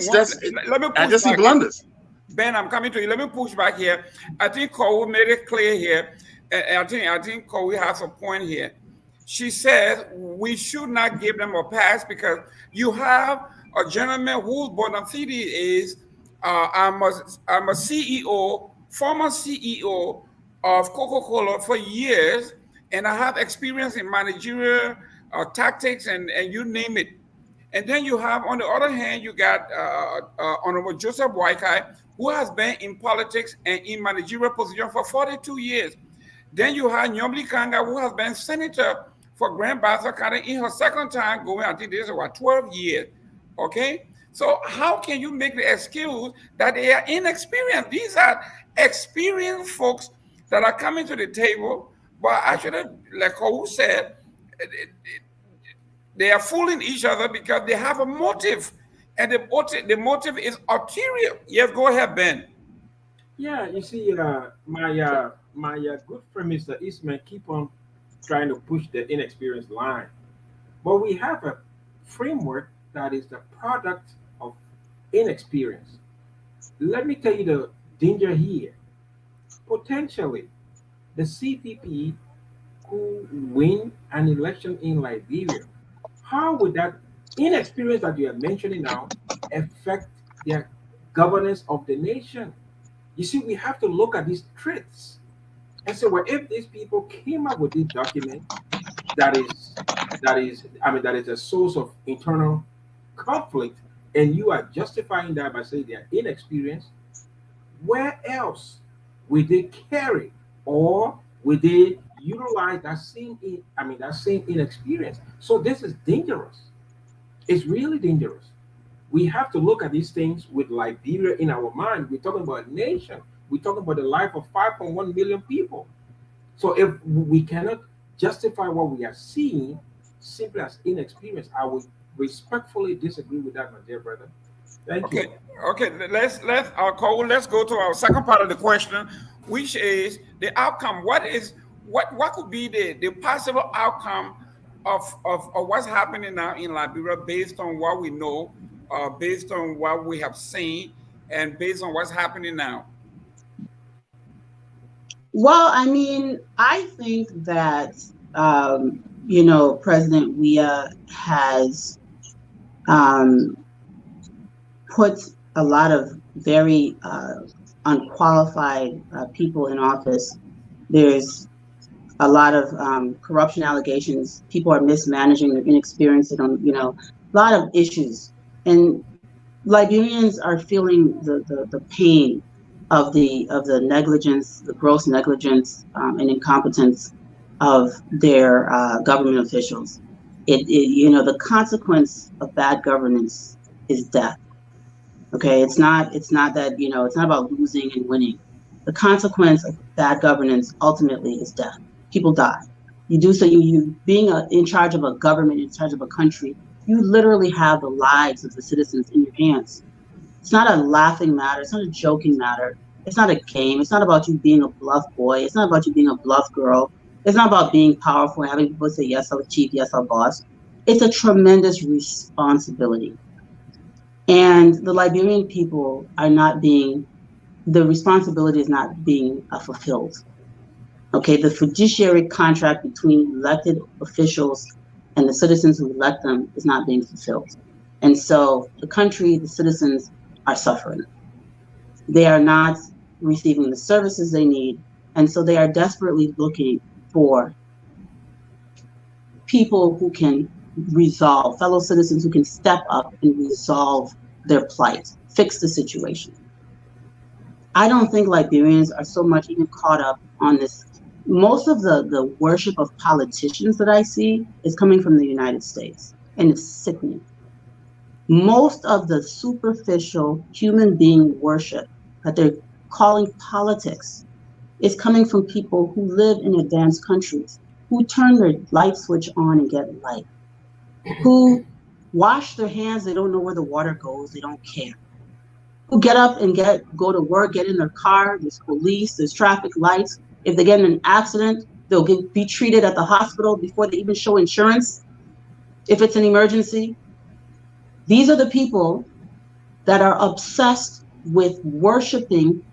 let me push I just see back blunders. Ben, I'm coming to you. Let me push back here. I think Cole made it clear here. And I think Cole has a point here. She says we should not give them a pass because you have a gentleman whose bonafide is I'm a CEO, former CEO of Coca-Cola for years, and I have experience in managerial tactics and you name it. And then you have, on the other hand, you got Honorable Joseph Boakai, who has been in politics and in managerial position for 42 years. Then you have Nyomli Kanga, who has been senator for Grand Bassa County in her second time going, I think this is what, 12 years. Okay? So how can you make the excuse that they are inexperienced? These are experienced folks that are coming to the table, but actually, like who said, they are fooling each other because they have a motive, and the motive is ulterior. Yes, go ahead, Ben. Yeah, you see, my good friend Mr. Eastman keep on trying to push the inexperienced line, but we have a framework that is the product of inexperience. Let me tell you the danger here. Potentially, the CPP who win an election in Liberia, how would that inexperience that you are mentioning now affect their governance of the nation? You see, we have to look at these traits and say, well, if these people came up with this document that is a source of internal conflict, and you are justifying that by saying they are inexperienced, where else would they carry or would they utilize that same inexperience? So this is dangerous. It's really dangerous. We have to look at these things with Liberia in our mind. We're talking about a nation. We're talking about the life of 5.1 million people. So if we cannot justify what we are seeing simply as inexperience, I would respectfully disagree with that, my dear brother. Thank you. Okay. Let's go to our second part of the question, which is the outcome. What could be the possible outcome of what's happening now in Liberia based on what we know, based on what we have seen, and based on what's happening now? Well, I mean, I think that President Weah has put a lot of very unqualified people in office. There's a lot of corruption allegations. People are mismanaging, they're inexperienced, they don't, a lot of issues. And Liberians are feeling the pain of the negligence, the gross negligence and incompetence of their government officials. The consequence of bad governance is death. Okay, it's not that it's not about losing and winning. The consequence of bad governance ultimately is death. People die. You do so, you being in charge of a government, in charge of a country, you literally have the lives of the citizens in your hands. It's not a laughing matter. It's not a joking matter. It's not a game. It's not about you being a bluff boy. It's not about you being a bluff girl. It's not about being powerful and having people say, yes, our chief, yes, our boss. It's a tremendous responsibility. And the Liberian people are not being, the responsibility is not being fulfilled. Okay, the fiduciary contract between elected officials and the citizens who elect them is not being fulfilled. And so the country, the citizens are suffering. They are not receiving the services they need. And so they are desperately looking for people who can resolve, fellow citizens who can step up and resolve their plight, fix the situation. I don't think Liberians are so much even caught up on this. Most of the worship of politicians that I see is coming from the United States, and it's sickening. Most of the superficial human being worship that they're calling politics is coming from people who live in advanced countries, who turn their light switch on and get light, who wash their hands, they don't know where the water goes, they don't care, who get up and go to work, get in their car, there's police, there's traffic lights. If they get in an accident, they'll be treated at the hospital before they even show insurance if it's an emergency. These are the people that are obsessed with worshiping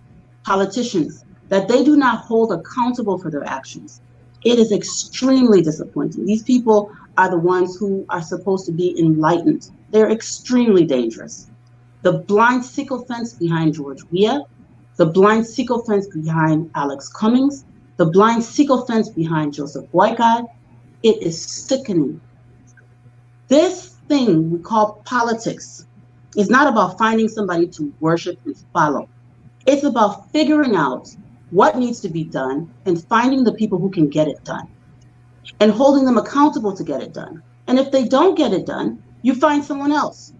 politicians that they do not hold accountable for their actions. It is extremely disappointing. These people are the ones who are supposed to be enlightened. They're extremely dangerous. The blind sycophants behind George Weah, the blind sycophants behind Alex Cummings, the blind sycophants behind Joseph Boycott, it is sickening. This thing we call politics is not about finding somebody to worship and follow. It's about figuring out what needs to be done and finding the people who can get it done and holding them accountable to get it done. And if they don't get it done, you find someone else.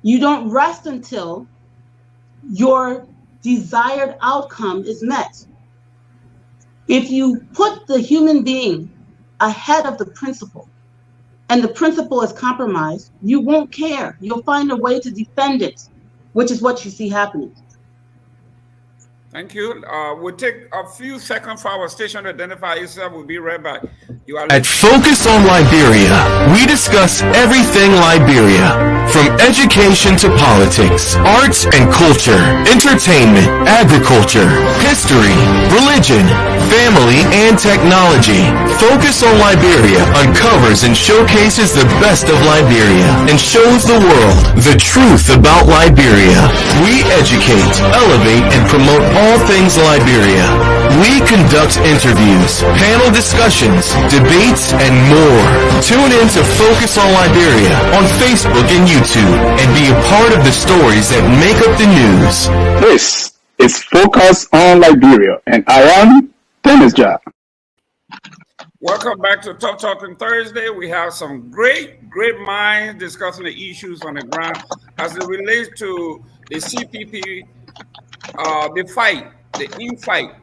You don't rest until your desired outcome is met. If you put the human being ahead of the principle and the principle is compromised, you won't care. You'll find a way to defend it, which is what you see happening. Thank you. We'll take a few seconds for our station to identify yourself. We'll be right back. At Focus on Liberia, we discuss everything Liberia, from education to politics, arts and culture, entertainment, agriculture, history, religion, family, and technology. Focus on Liberia uncovers and showcases the best of Liberia and shows the world the truth about Liberia. We educate, elevate, and promote all things Liberia. We conduct interviews, panel discussions, debates, and more. Tune in to Focus on Liberia on Facebook and YouTube and be a part of the stories that make up the news. This is Focus on Liberia, and I am Dennis Jah. Welcome back to Talk Talking Thursday. We have some great minds discussing the issues on the ground as it relates to the CPP, the fight, the infight.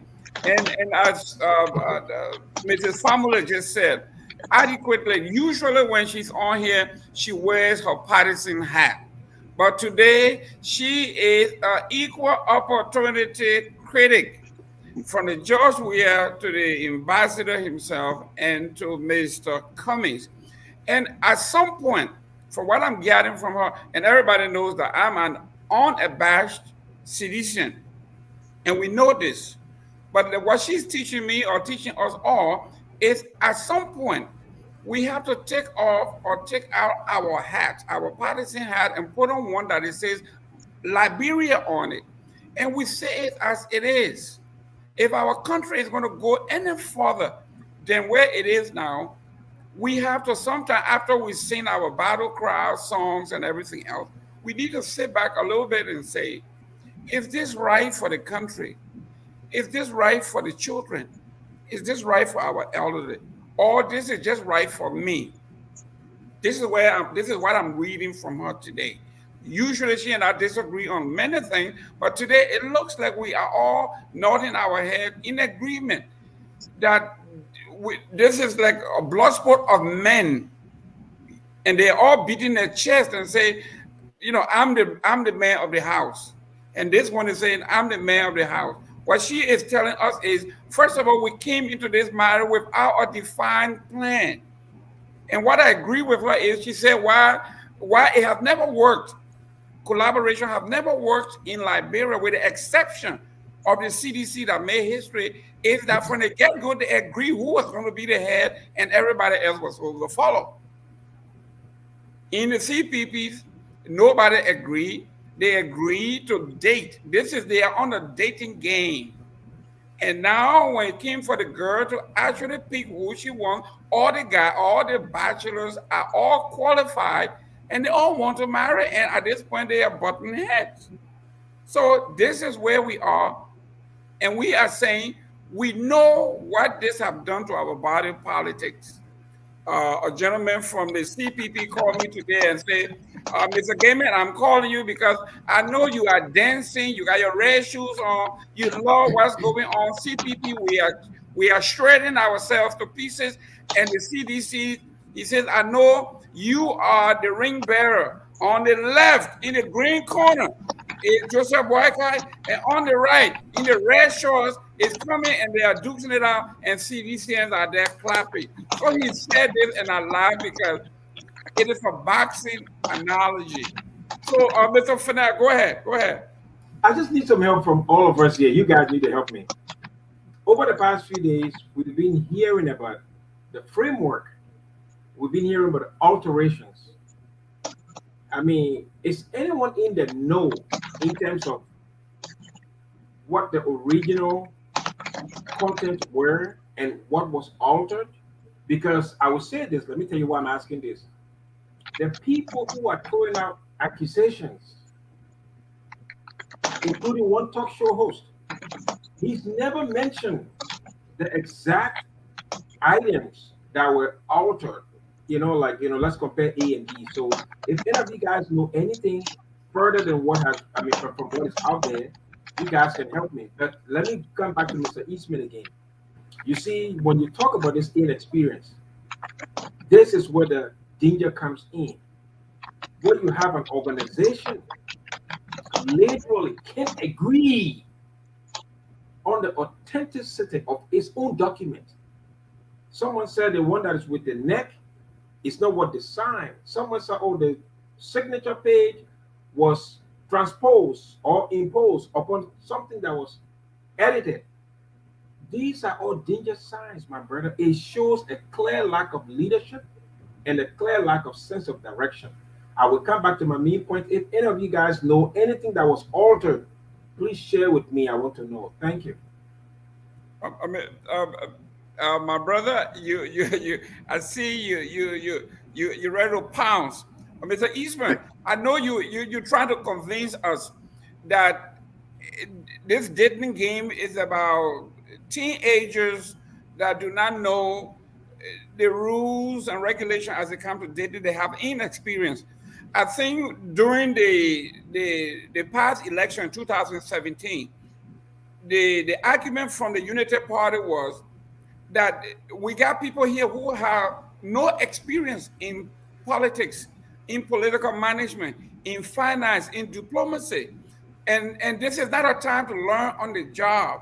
And as Mrs. Famula just said, adequately, usually when she's on here, she wears her partisan hat. But today, she is an equal opportunity critic. From the George Weah to the ambassador himself and to Mr. Cummings. And at some point, for what I'm gathering from her, and everybody knows that I'm an unabashed citizen, and we know this, but what she's teaching me or teaching us all is at some point, we have to take off or take out our hat, our partisan hat, and put on one that it says Liberia on it. And we say it as it is. If our country is going to go any further than where it is now, we have to sometime after we sing our battle cry songs and everything else, we need to sit back a little bit and say, is this right for the country? Is this right for the children? Is this right for our elderly? Or this is just right for me? This is what I'm reading from her today. Usually she and I disagree on many things, but today it looks like we are all nodding our head in agreement that this is like a blood sport of men, and they're all beating their chest and say, I'm the man of the house, and this one is saying I'm the man of the house. What she is telling us is, first of all, we came into this matter without a defined plan. And what I agree with her is, she said why it has never worked. Collaboration have never worked in Liberia, with the exception of the CDC that made history, is that from the get-go they agree who was going to be the head and everybody else was supposed to follow. In the CPPs, nobody agreed. They agreed to date. They are on a dating game. And now when it came for the girl to actually pick who she wants, all the bachelors are all qualified and they all want to marry. And at this point, they are butting heads. So this is where we are. And we are saying, we know what this have done to our body politics. A gentleman from the CPP called me today and said, Mr. Gaiman, I'm calling you because I know you are dancing, you got your red shoes on, you know what's going on. CPP, we are shredding ourselves to pieces. And the CDC, he says, I know you are the ring bearer. On the left, in the green corner, is Joseph Boykai, and on the right, in the red shorts, is coming and they are duking it out, and CDCNs are there clapping. So he said this, and I laughed because it is a boxing analogy. So, Mr. Fanat, go ahead. I just need some help from all of us here. You guys need to help me. Over the past few days, we've been hearing about the framework. We've been hearing about the alterations. I mean, is anyone in the know in terms of what the original content were and what was altered? Because I will say this, let me tell you why I'm asking this. The people who are throwing out accusations, including one talk show host, he's never mentioned the exact items that were altered. Let's compare A and B. So if any of you guys know anything further than from what is out there, you guys can help me. But let me come back to Mr. Eastman again. You see, when you talk about this inexperience, this is where the danger comes in. Where you have an organization literally can't agree on the authenticity of its own document. Someone said the one that is with the neck is not what they signed. Someone said, the signature page was transposed or imposed upon something that was edited. These are all danger signs, my brother. It shows a clear lack of leadership and a clear lack of sense of direction. I will come back to my main point. If any of you guys know anything that was altered, please share with me. I want to know. Thank you. My brother, I see you ready to pounce. Mr. Eastman, I know you're trying to convince us that this dating game is about teenagers that do not know the rules and regulations as they come to dating. They have inexperience. I think during the past election in 2017, the argument from the Unity Party was that we got people here who have no experience in politics, in political management, in finance, in diplomacy. And this is not a time to learn on the job.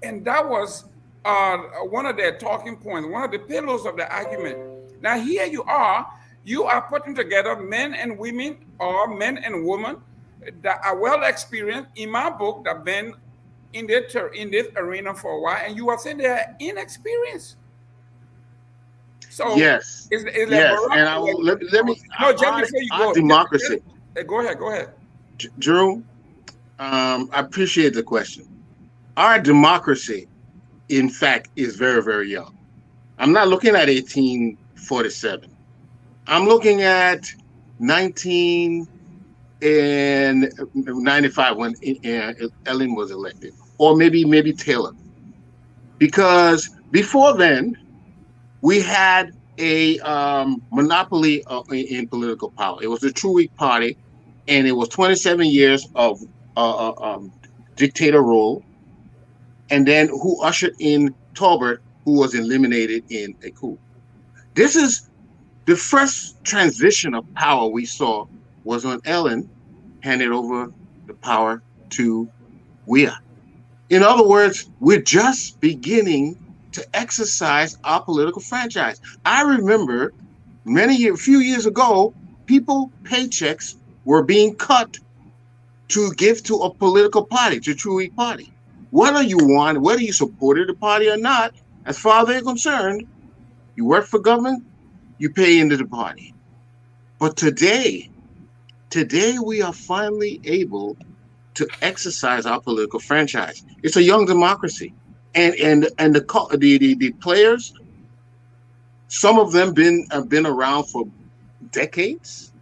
And that was one of their talking points, one of the pillars of the argument. Now here you are putting together men and women, or men and women that are well experienced, in my book, that have been in this arena for a while, and you are saying they are inexperienced. So yes, and I will let me. No, just before you go, democracy. Go ahead. Drew, I appreciate the question. Our democracy, in fact, is very, very young. I'm not looking at 1847. I'm looking at 1995 when Ellen was elected, or maybe Taylor, because before then we had a monopoly in political power. It was the True Weak Party, and it was 27 years of dictator rule, and then who ushered in Tolbert who was eliminated in a coup. This is the first transition of power we saw was when Ellen handed over the power to Weah. In other words, we're just beginning to exercise our political franchise. I remember a few years ago, people paychecks were being cut to give to a political party, to True Party. Whether you supported the party or not, as far as they're concerned, you work for government, you pay into the party. But today we are finally able to exercise our political franchise. It's a young democracy, and the players, some of them have been around for decades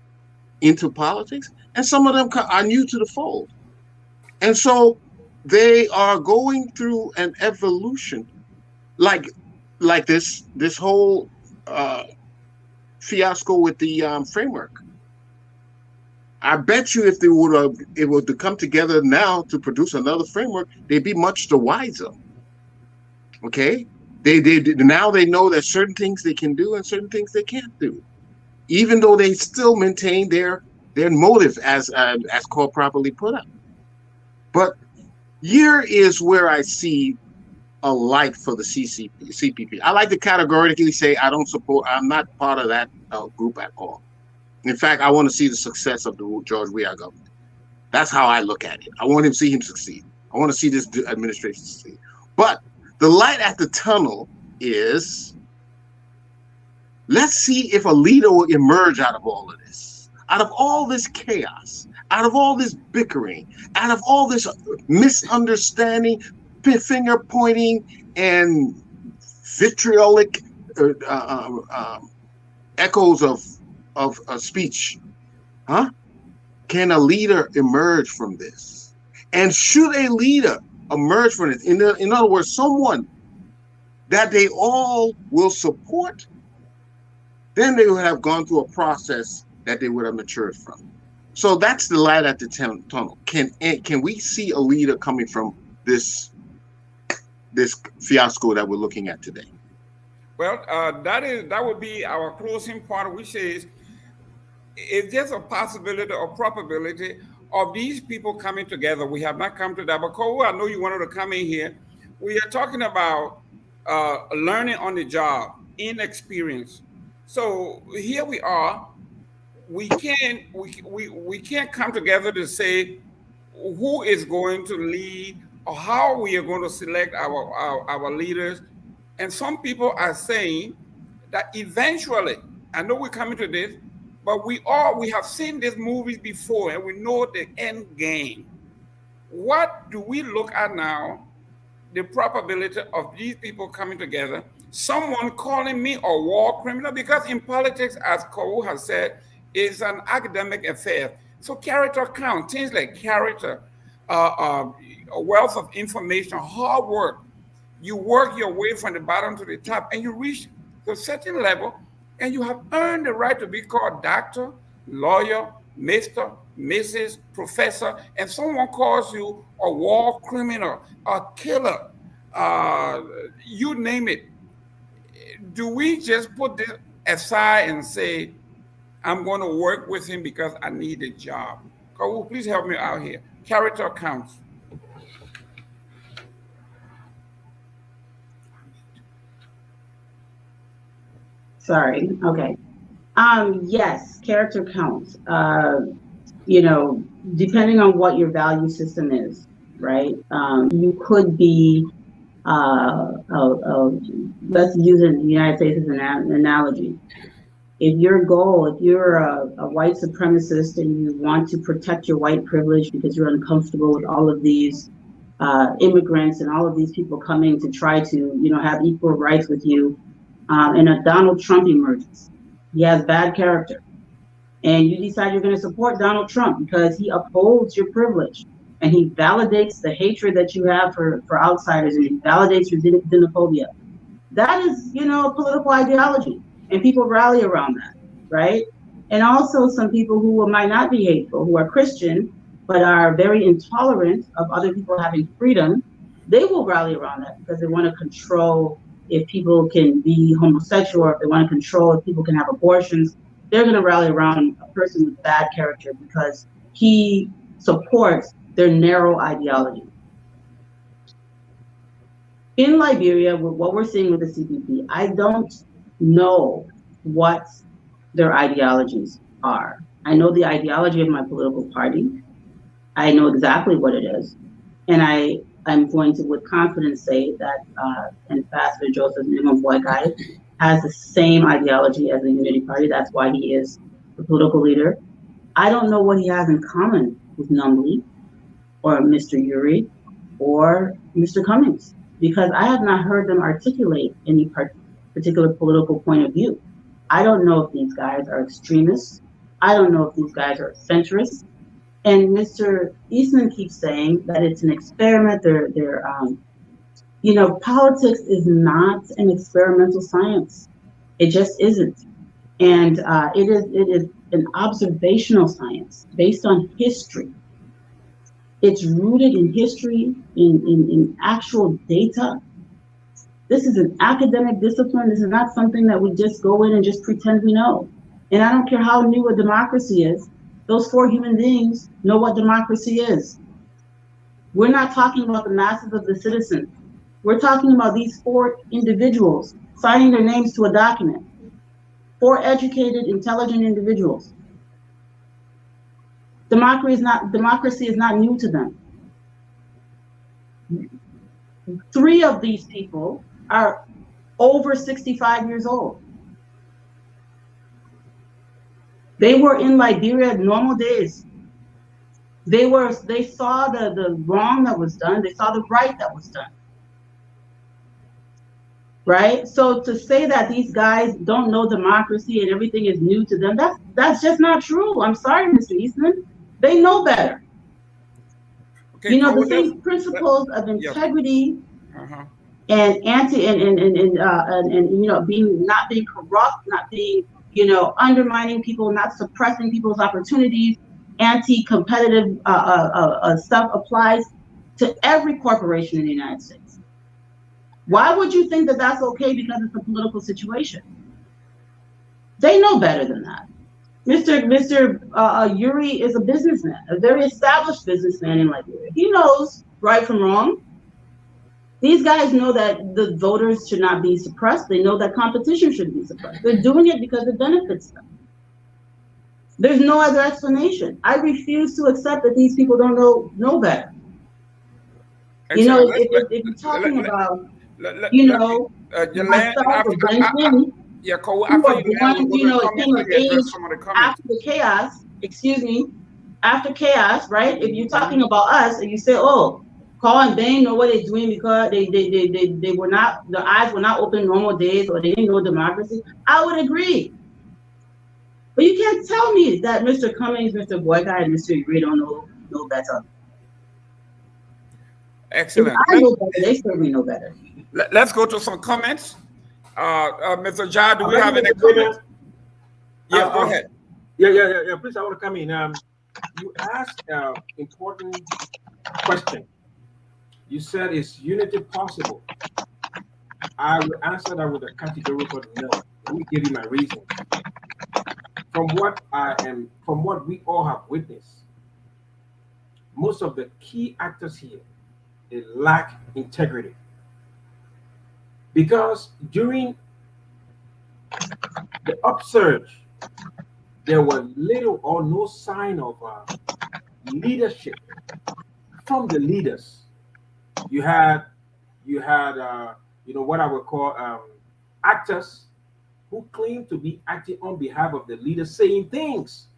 into politics, and some of them are new to the fold, and so they are going through an evolution, like this whole fiasco with the framework. I bet you if they would to come together now to produce another framework, they'd be much the wiser. Okay, they now they know that certain things they can do and certain things they can't do, even though they still maintain their motive as Cole properly put up. But here is where I see a light for the CPP. I like to categorically say I'm not part of that group at all. In fact, I want to see the success of the George Weah government. That's how I look at it. I want to see him succeed. I want to see this administration succeed. But the light at the tunnel is, let's see if a leader will emerge out of all of this, out of all this chaos, out of all this bickering, out of all this misunderstanding, finger pointing, and vitriolic echoes of a speech. Can a leader emerge from this? And should a leader emerge from it, in other words, someone that they all will support, then they would have gone through a process that they would have matured from. So that's the light at the tunnel. Can we see a leader coming from this fiasco that we're looking at today? Well, that would be our closing part, which is there's a possibility or probability of these people coming together. We have not come to that, but Cole, I know you wanted to come in here. We are talking about learning on the job, inexperience. So here we are. We can't come together to say who is going to lead or how we are going to select our leaders. And some people are saying that eventually, I know we're coming to this, but we have seen these movies before and we know the end game. What do we look at now? The probability of these people coming together, someone calling me a war criminal, because in politics, as Cole has said, is an academic affair. So character count, things like character, a wealth of information, hard work. You work your way from the bottom to the top and you reach a certain level and you have earned the right to be called doctor, lawyer, Mr., Mrs., professor, and someone calls you a war criminal, a killer, you name it. Do we just put this aside and say, I'm going to work with him because I need a job? Kawu, please help me out here. Character counts. Sorry. Okay. Yes, character counts. Depending on what your value system is, right? You could be, let's use it in the United States as an analogy. If you're a white supremacist and you want to protect your white privilege because you're uncomfortable with all of these immigrants and all of these people coming to try to, have equal rights with you, and a Donald Trump emerges. He has bad character. And you decide you're going to support Donald Trump because he upholds your privilege and he validates the hatred that you have for outsiders and he validates your xenophobia. That is, a political ideology. And people rally around that, right? And also some people who might not be hateful, who are Christian, but are very intolerant of other people having freedom, they will rally around that because they want to control if people can be homosexual, or if they want to control, if people can have abortions, they're going to rally around a person with bad character because he supports their narrow ideology. In Liberia, with what we're seeing with the CPP, I don't know what their ideologies are. I know the ideology of my political party. I know exactly what it is. And I'm going to, with confidence, say that Ambassador Joseph Boykai has the same ideology as the Unity Party. That's why he is the political leader. I don't know what he has in common with Numbly or Mr. Yuri or Mr. Cummings, because I have not heard them articulate any particular political point of view. I don't know if these guys are extremists. I don't know if these guys are centrists. And Mr. Eastman keeps saying that it's an experiment. Politics is not an experimental science. It just isn't. And it is an observational science based on history. It's rooted in history, in actual data. This is an academic discipline. This is not something that we just go in and just pretend we know. And I don't care how new a democracy is, those 4 human beings know what democracy is. We're not talking about the masses of the citizens. We're talking about these 4 individuals signing their names to a document. 4 educated, intelligent individuals. Democracy is not new to them. 3 of these people are over 65 years old. They were in Liberia normal days. They saw the wrong that was done. They saw the right that was done. Right? So to say that these guys don't know democracy and everything is new to them, that's just not true. I'm sorry, Mr. Eastman. They know better. Okay, the same principles of integrity and not being corrupt, not being, undermining people, not suppressing people's opportunities, anti-competitive stuff applies to every corporation in the United States. Why would you think that that's okay because it's a political situation? They know better than that. Mr. Yuri is a businessman, a very established businessman in Liberia. He knows right from wrong. These guys know that the voters should not be suppressed. They know that competition should be suppressed. They're doing it because it benefits them. There's no other explanation. I refuse to accept that these people don't know better. Excellent. If you're talking about, yeah, Cole, who were born, came of age after the chaos, after chaos, right? If you're talking about us and you say, oh, Cole and Bain know what they're doing because they were not, their eyes were not open normal days, or they didn't know democracy, I would agree. But you can't tell me that Mr. Cummings, Mr. Boykai, and Mr. Yuri don't know better. Excellent. If I know better, they certainly know better. Let's go to some comments. Mr. Jha, do we have any comments? Yeah, go ahead. Yeah. Please, I want to come in. You asked an important question. You said, is unity possible? I will answer that with a categorical no. Let me give you my reason. From what we all have witnessed, most of the key actors here, they lack integrity. Because during the upsurge, there were little or no sign of leadership from the leaders. You had what I would call actors who claimed to be acting on behalf of the leaders, saying things.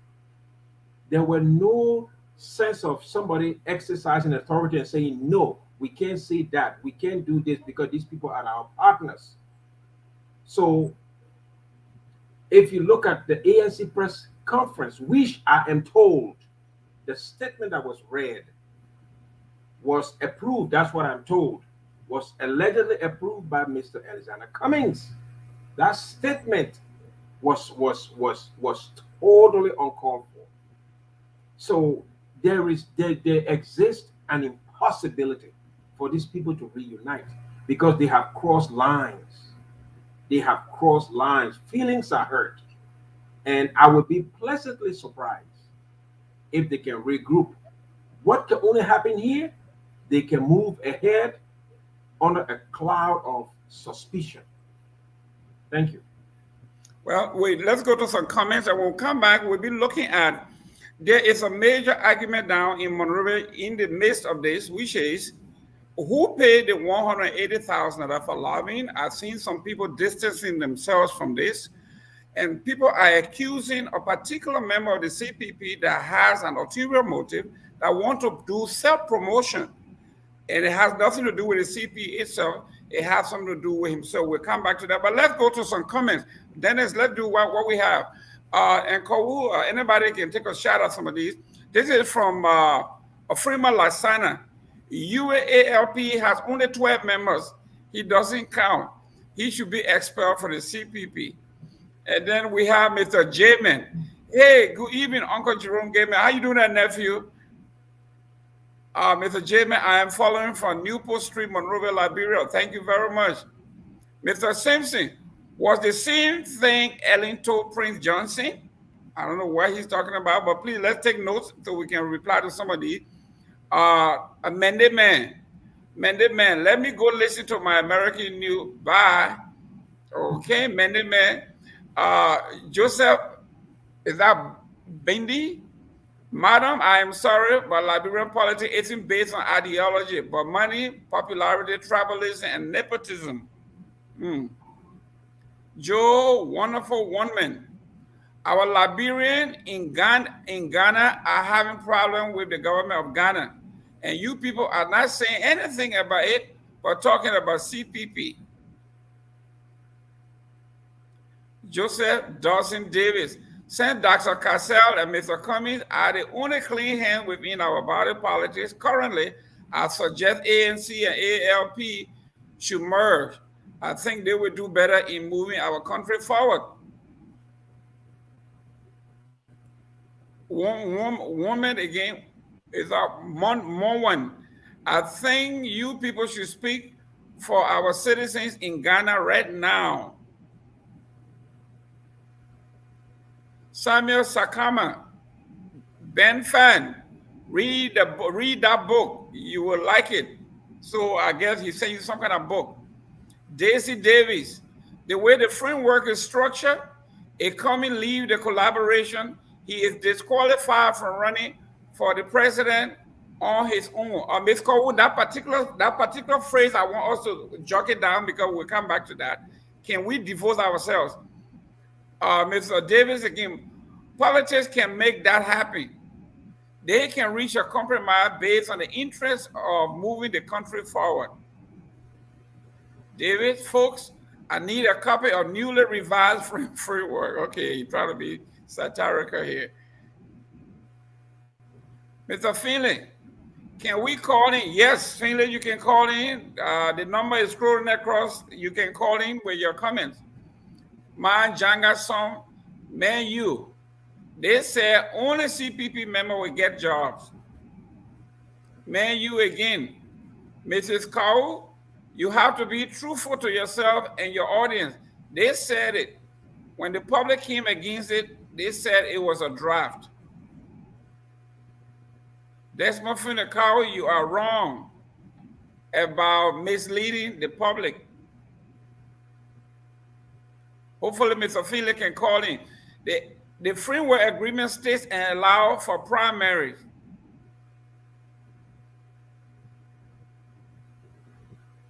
There were no sense of somebody exercising authority and saying, no, we can't say that, we can't do this because these people are our partners. So if you look at the ANC press conference, which I am told the statement that was read was approved, that's what I'm told, was allegedly approved by Mr. Alexander Cummings. That statement was totally uncalled for. So there exists an impossibility for these people to reunite. because they have crossed lines. They have crossed lines. Feelings are hurt. And I would be pleasantly surprised if they can regroup. What can only happen here? They can move ahead under a cloud of suspicion. Thank you. Well, wait, let's go to some comments and we'll come back. We'll be looking at there is a major argument down in Monrovia in the midst of this, which is who paid the 180,000 for lobbying. I've seen some people distancing themselves from this, and people are accusing a particular member of the CPP that has an ulterior motive that want to do self-promotion, and it has nothing to do with the CP itself. It has something to do with him. So we'll come back to that. But let's go to some comments. Dennis, let's do what we have. And Kawu, anybody can take a shot at some of these. This is from Afrima Lasana. UALP has only 12 members. He doesn't count. He should be expelled from the CPP. And then we have Mr. Jamin. Hey, good evening, Uncle Jerome Gayman. How you doing, that nephew? Mr. Jamin, I am following from Newport Street, Monrovia, Liberia. Thank you very much. Mr. Simpson, was the same thing Ellen told Prince Johnson? I don't know what he's talking about, but please let's take notes so we can reply to some of these. Amended man, let me go listen to my American News. Bye. Okay, Amended man. Joseph, is that Bindi? Madam, I am sorry, but Liberian politics isn't based on ideology, but money, popularity, tribalism, and nepotism. Joe, wonderful woman. Our Liberian in Ghana are having problems with the government of Ghana. And you people are not saying anything about it, but talking about CPP. Joseph Dawson Davis. Since Dr. Cassell and Mr. Cummings are the only clean hands within our body politics currently, I suggest ANC and ALP should merge. I think they will do better in moving our country forward. Woman again is a more one. I think you people should speak for our citizens in Ghana right now. Samuel Sakama, Ben Fan, read that book. You will like it. So I guess he's saying some kind of book. Daisy Davis, the way the framework is structured, a coming leave the collaboration, he is disqualified from running for the president on his own. Ms. Corwood, that particular phrase, I want us to jot it down because we'll come back to that. Can we divorce ourselves? Mr. Davis, again, politics can make that happen. They can reach a compromise based on the interest of moving the country forward. David, folks, I need a copy of newly revised framework. Okay, you're trying to be satirical here. Mr. Finley, can we call in? Yes, Finley, you can call in. The number is scrolling across. You can call in with your comments. Man Janga song, man, you. They said only CPP member will get jobs. Man, you again. Mrs. Cow, you have to be truthful to yourself and your audience. They said it. When the public came against it, they said it was a draft. Desmond Cow, you are wrong about misleading the public. Hopefully, Mr. Finley can call in. The framework agreement states and allow for primaries.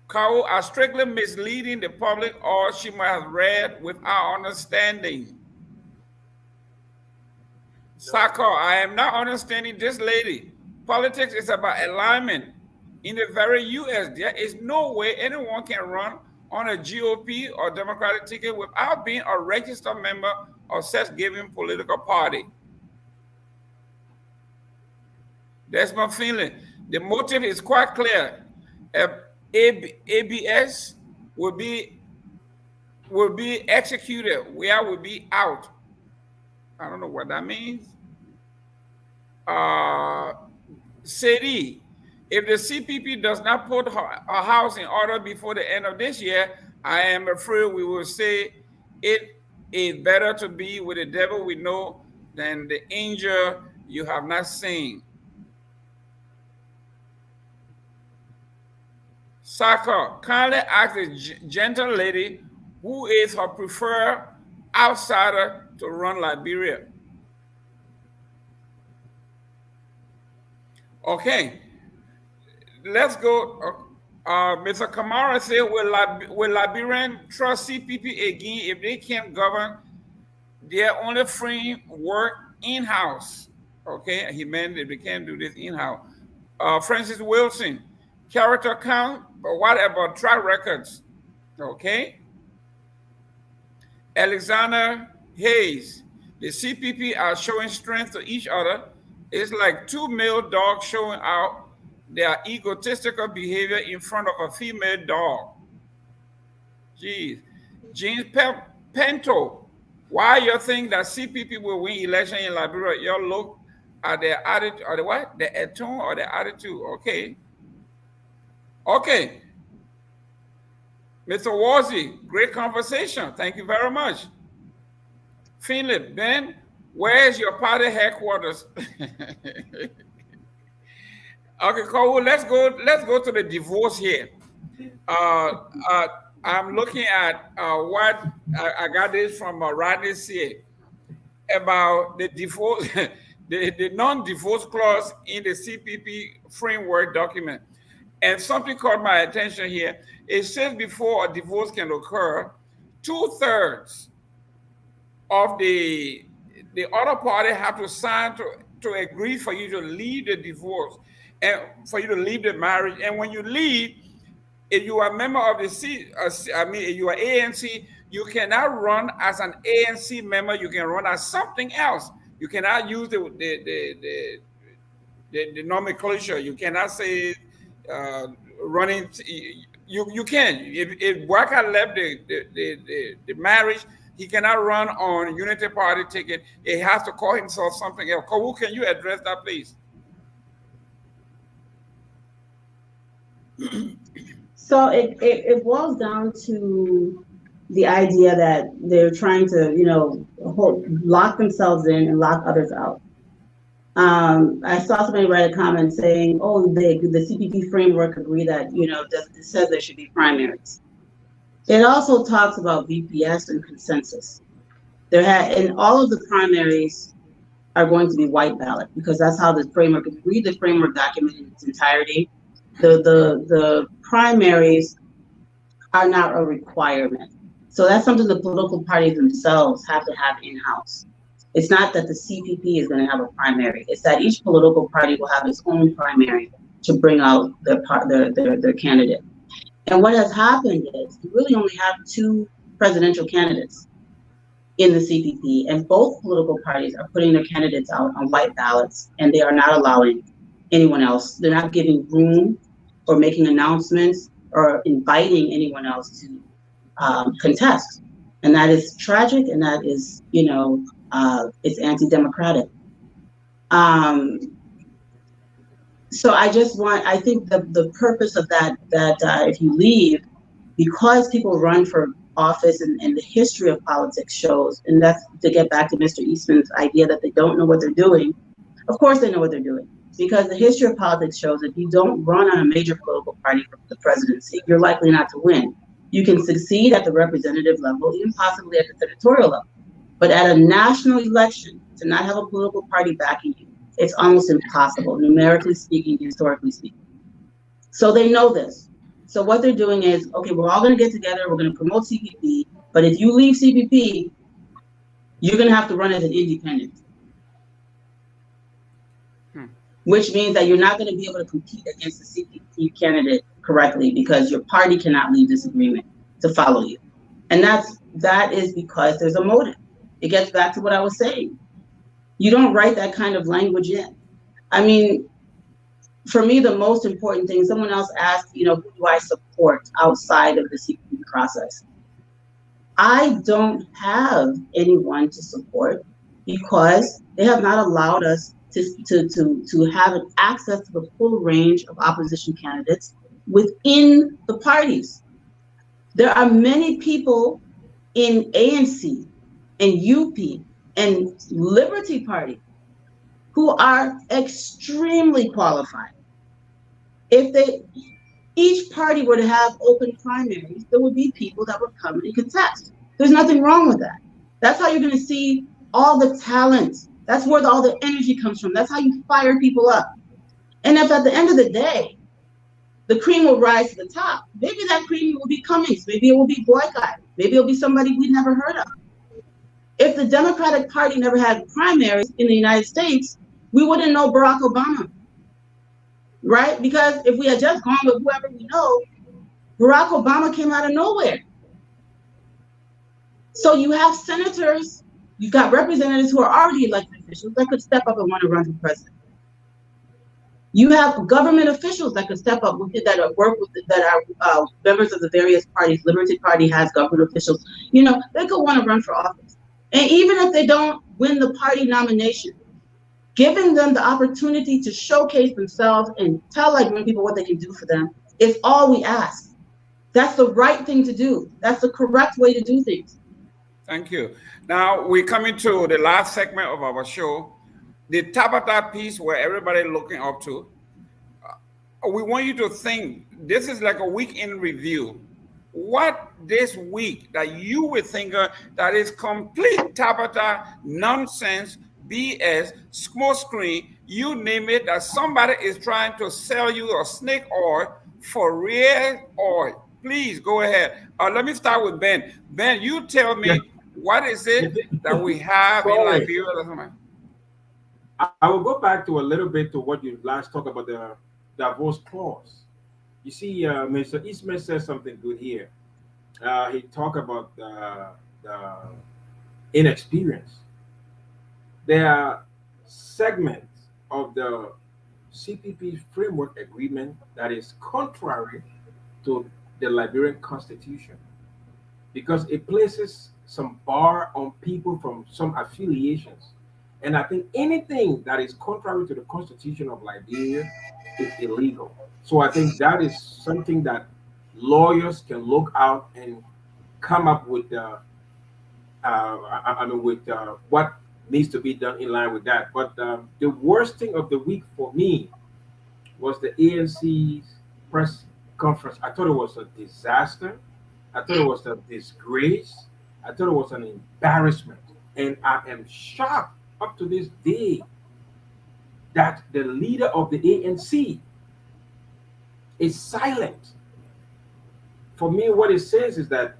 Cow are strictly misleading the public, or she might have read without understanding. Sako, I am not understanding this lady. Politics is about alignment. In the very U.S., there is no way anyone can run on a GOP or Democratic ticket without being a registered member of such given political party. Desmond Finley, the motive is quite clear. ABS will be executed. We will be out. I don't know what that means. Seri, If the CPP does not put a house in order before the end of this year, I am afraid we will say it is better to be with the devil we know than the angel you have not seen. Saka, kindly ask the gentle lady who is her preferred outsider to run Liberia. Okay, let's go. Mr. Kamara said, will Liberian trust CPP again if they can't govern their only framework in-house? Okay, he meant if they can't do this in-house. Francis Wilson, character count, but what about track records? Okay. Alexander Hayes, the CPP are showing strength to each other. It's like two male dogs showing out their egotistical behavior in front of a female dog. Jeez. James Pinto, why you think that CPP will win election in Liberia? You look at their attitude, or the what? The tone or the attitude. Okay. Okay. Mr. Warzy, great conversation. Thank you very much. Philip, Ben, where's your party headquarters? Okay, cool. Let's go to the divorce here. I'm looking at what I got this from Rodney C. about the divorce, the non-divorce clause in the CPP framework document. And something caught my attention here. It says before a divorce can occur, 2/3 of the other party have to sign to agree for you to leave the divorce and for you to leave the marriage. And when you leave, if you are a member of the if you are ANC, you cannot run as an ANC member. You can run as something else. You cannot use the nomenclature. You cannot say running. You can. If Waka left the marriage, he cannot run on Unity Party ticket. He has to call himself something else. Kawu, can you address that, please? So it boils down to the idea that they're trying to, lock themselves in and lock others out. I saw somebody write a comment saying, "Oh, the CPP framework agree that it says there should be primaries." It also talks about VPS and consensus. And all of the primaries are going to be white ballot because that's how the framework. If you read the framework document in its entirety, the primaries are not a requirement. So that's something the political parties themselves have to have in-house. It's not that the CPP is going to have a primary. It's that each political party will have its own primary to bring out their candidate. And what has happened is you really only have 2 presidential candidates in the CPP, and both political parties are putting their candidates out on white ballots, and they are not allowing anyone else. They're not giving room or making announcements or inviting anyone else to contest. And that is tragic, and that is, it's anti-democratic. So I think the purpose of that if you leave, because people run for office and the history of politics shows, and that's to get back to Mr. Eastman's idea that they don't know what they're doing. Of course they know what they're doing, because the history of politics shows if you don't run on a major political party for the presidency, you're likely not to win. You can succeed at the representative level, even possibly at the senatorial level. But at a national election, to not have a political party backing you, it's almost impossible, numerically speaking, historically speaking. So they know this. So what they're doing is, okay, we're all going to get together, we're going to promote CPP, but if you leave CPP, you're going to have to run as an independent. Which means that you're not going to be able to compete against the CPP candidate correctly because your party cannot leave this agreement to follow you. And that is because there's a motive. It gets back to what I was saying. You don't write that kind of language in. I mean, for me, the most important thing, someone else asked, who do I support outside of the CPP process? I don't have anyone to support because they have not allowed us to have access to the full range of opposition candidates within the parties. There are many people in ANC and UP and Liberty Party who are extremely qualified. If each party were to have open primaries, there would be people that would come and contest. There's nothing wrong with that. That's how you're going to see all the talent. That's where all the energy comes from. That's how you fire people up. And if at the end of the day, the cream will rise to the top, maybe that cream will be Cummings, maybe it will be Boycott, maybe it'll be somebody we'd never heard of. If the Democratic Party never had primaries in the United States, we wouldn't know Barack Obama, right? Because if we had just gone with whoever we know, Barack Obama came out of nowhere. So you have senators, you've got representatives who are already elected officials that could step up and want to run for president. You have government officials that could step up that work with that are members of the various parties. Liberty Party has government officials. You know, they could want to run for office. And even if they don't win the party nomination, giving them the opportunity to showcase themselves and tell Liberian people what they can do for them is all we ask. That's the right thing to do. That's the correct way to do things. Thank you. Now we're coming to the last segment of our show, the Tabata piece where everybody looking up to. We want you to think, this is like a week in review. What this week that you would think that is complete Tabata nonsense, BS, smoke screen, you name it, that somebody is trying to sell you a snake oil for real oil. Please go ahead. Let me start with Ben. Ben, you tell me, what is it that we have in Liberia? I will go back to a little bit to what you last talked about, the divorce clause. You see, Mr. Eastman says something good here. He talked about the inexperience. There are segments of the CPP framework agreement that is contrary to the Liberian Constitution because it places some bar on people from some affiliations. And I think anything that is contrary to the Constitution of Liberia is illegal. So I think that is something that lawyers can look out and come up with what needs to be done in line with that. But the worst thing of the week for me was the ANC's press conference. I thought it was a disaster. I thought it was a disgrace. I thought it was an embarrassment. And I am shocked up to this day that the leader of the ANC is silent. For me, what it says is that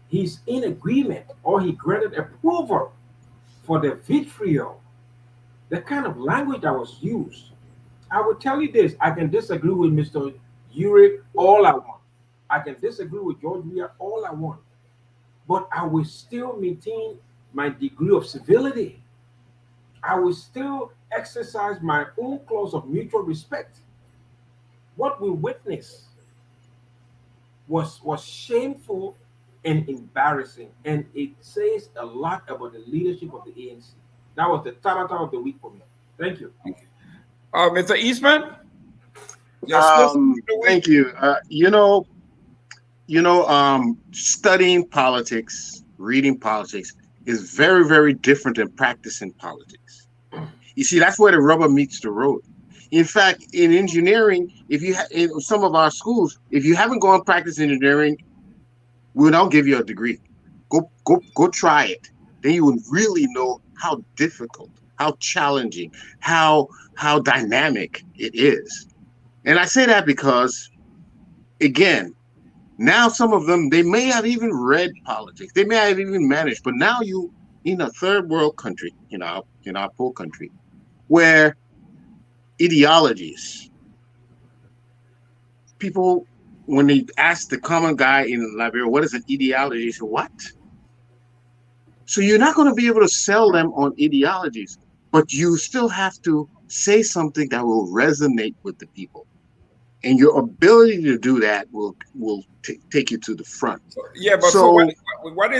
he's in agreement or he granted approval for the vitriol, the kind of language that was used. I will tell you this, I can disagree with Mr. Uric all I want. I can disagree with George Weah all I want. But I will still maintain my degree of civility. I will still exercise my own clause of mutual respect. What we witnessed was shameful and embarrassing, and it says a lot about the leadership of the ANC. That was the Tabata of the week for me. Thank you. Mr. Eastman? Thank you. Studying politics, reading politics is very, very different than practicing politics. You see, that's where the rubber meets the road. In fact, in engineering, in some of our schools, if you haven't gone practice engineering, we'll not give you a degree. Go try it. Then you will really know how difficult, how challenging, how dynamic it is. And I say that because, again, now some of them, they may have even read politics. They may have even managed, but now you in a third world country, in our poor country, where ideologies, people, when they ask the common guy in Liberia, what is an ideology? They say, what? So you're not going to be able to sell them on ideologies, but you still have to say something that will resonate with the people. And your ability to do that will take you to the front. Yeah, but what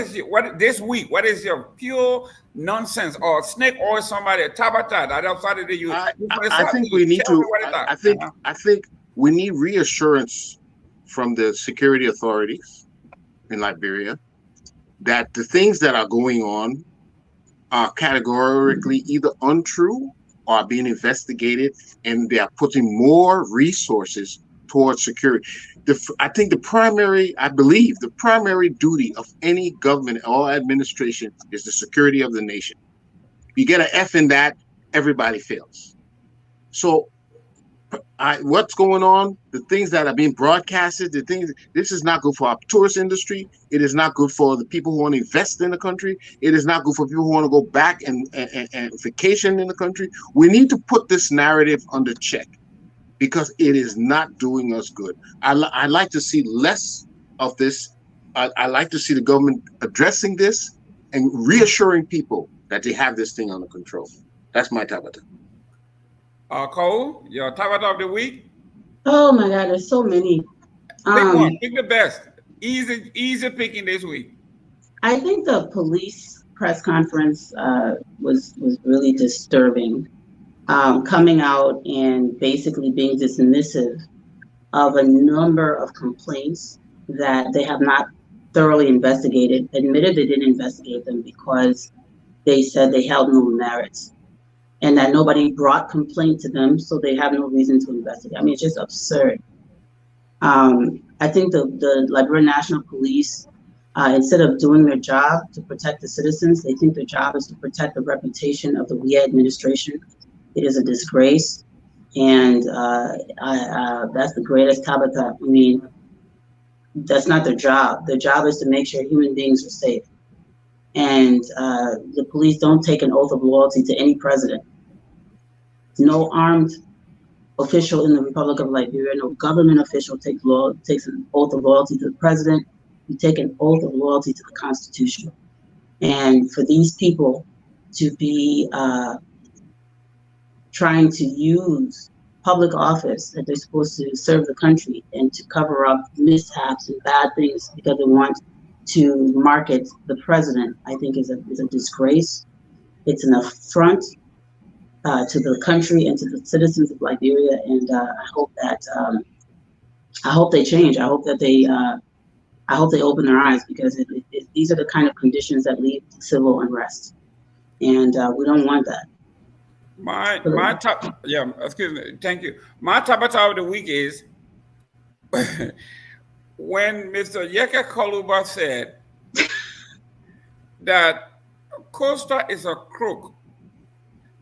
this week? What is your pure nonsense or snake oil somebody Tabata that outside of the you? I think we need Tell me to. what it is. I think we need reassurance from the security authorities in Liberia that the things that are going on are categorically either untrue or are being investigated, and they are putting more resources towards security. I believe the primary duty of any government or administration is the security of the nation. You get an F in that, everybody fails. So what's going on, the things that are being broadcasted, this is not good for our tourist industry. It is not good for the people who want to invest in the country. It is not good for people who want to go back and vacation in the country. We need to put this narrative under check because it is not doing us good. I like to see less of this. I like to see the government addressing this and reassuring people that they have this thing under control. That's my tabata. Cole, your Tabata of the week? Oh my God, there's so many. Pick one. Pick the best. Easy picking this week. I think the police press conference was really disturbing, coming out and basically being dismissive of a number of complaints that they have not thoroughly investigated, admitted they didn't investigate them because they said they held no merits and that nobody brought complaint to them, so they have no reason to investigate. I mean, it's just absurd. I think the Liberian National Police, instead of doing their job to protect the citizens, they think their job is to protect the reputation of the WIA administration. It is a disgrace, and that's the greatest tabata. I mean, that's not their job. Their job is to make sure human beings are safe. And the police don't take an oath of loyalty to any president. No armed official in the Republic of Liberia, no government official takes an oath of loyalty to the president. You take an oath of loyalty to the Constitution. And for these people to be trying to use public office that they're supposed to serve the country and to cover up mishaps and bad things because they want to market the president, I think is a disgrace. It's an affront to the country and to the citizens of Liberia, and I hope they change. I hope they open their eyes because these are the kind of conditions that lead to civil unrest, and we don't want that. Excuse me, thank you. My tabata of the week is when Mr. Yeka Koluba said that Costa is a crook.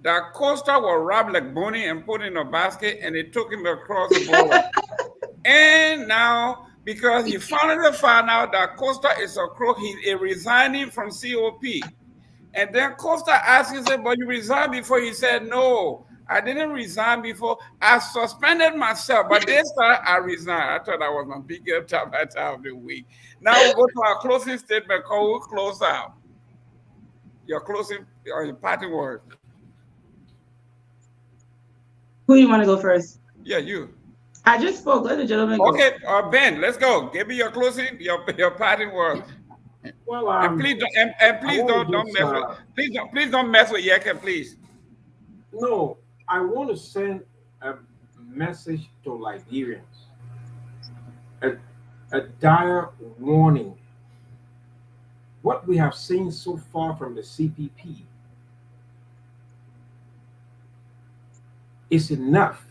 That Costa was robbed like Bonnie and put in a basket, and they took him across the border. And now, because he finally found out that Costa is a crook, he is resigning from COP. And then Costa asked him, said, but you resigned before? He said, no, I didn't resign before. I suspended myself, but this time I resigned. I thought that was my biggest tabata of the week. Now we'll go to our closing statement. Cole, we'll close out. Your closing, or your parting words. Who do you want to go first? Yeah, you. I just spoke. Let the gentleman go. Okay, Ben, let's go. Give me your closing, your parting words. Well, and please don't mess with Yeka, please. No, I want to send a message to Liberians, a dire warning. What we have seen so far from the CPP is enough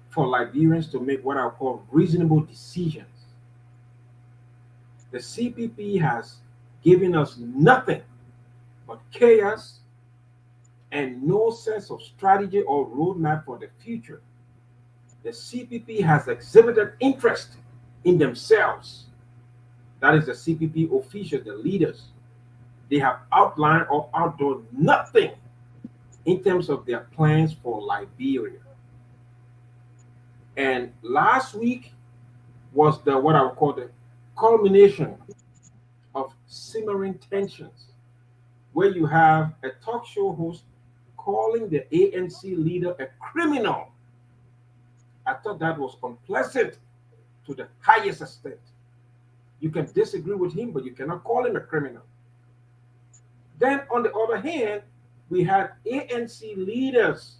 for Liberians to make what I call reasonable decisions. The CPP has given us nothing but chaos and no sense of strategy or roadmap for the future. The CPP has exhibited interest in themselves. That is the CPP officials, the leaders. They have outlined or outdone nothing in terms of their plans for Liberia. And last week was what I would call the culmination of simmering tensions, where you have a talk show host calling the ANC leader a criminal. I thought that was unpleasant to the highest extent. You can disagree with him, but you cannot call him a criminal. Then, on the other hand, we had ANC leaders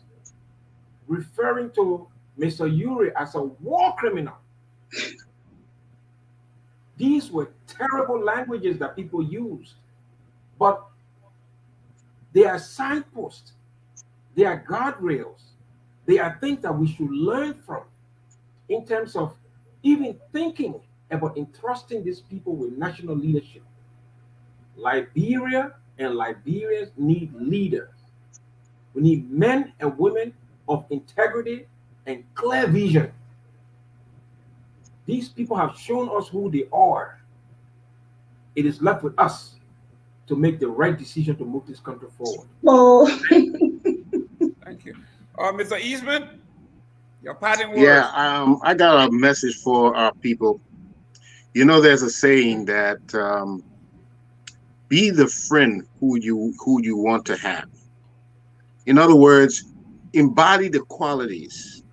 referring to Mr. Uri as a war criminal. These were terrible languages that people used, but they are signposts, they are guardrails, they are things that we should learn from in terms of even thinking about entrusting these people with national leadership. Liberia and Liberians need leaders. We need men and women of integrity and clear vision. These people have shown us who they are. It is left with us to make the right decision to move this country forward. Well, Thank you. Mr. Eastman, your parting words. Yeah, I got a message for our people. You know, there's a saying that be the friend who you want to have. In other words, embody the qualities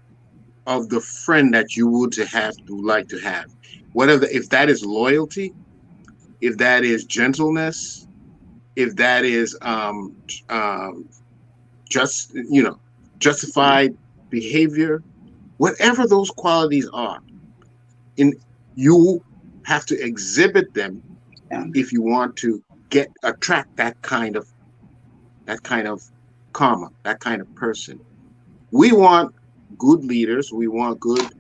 of the friend that you would like to have. Whatever, if that is loyalty, if that is gentleness, if that is just justified behavior, whatever those qualities are, you have to exhibit them if you want to attract that kind of karma, that kind of person. We want good leaders, we want good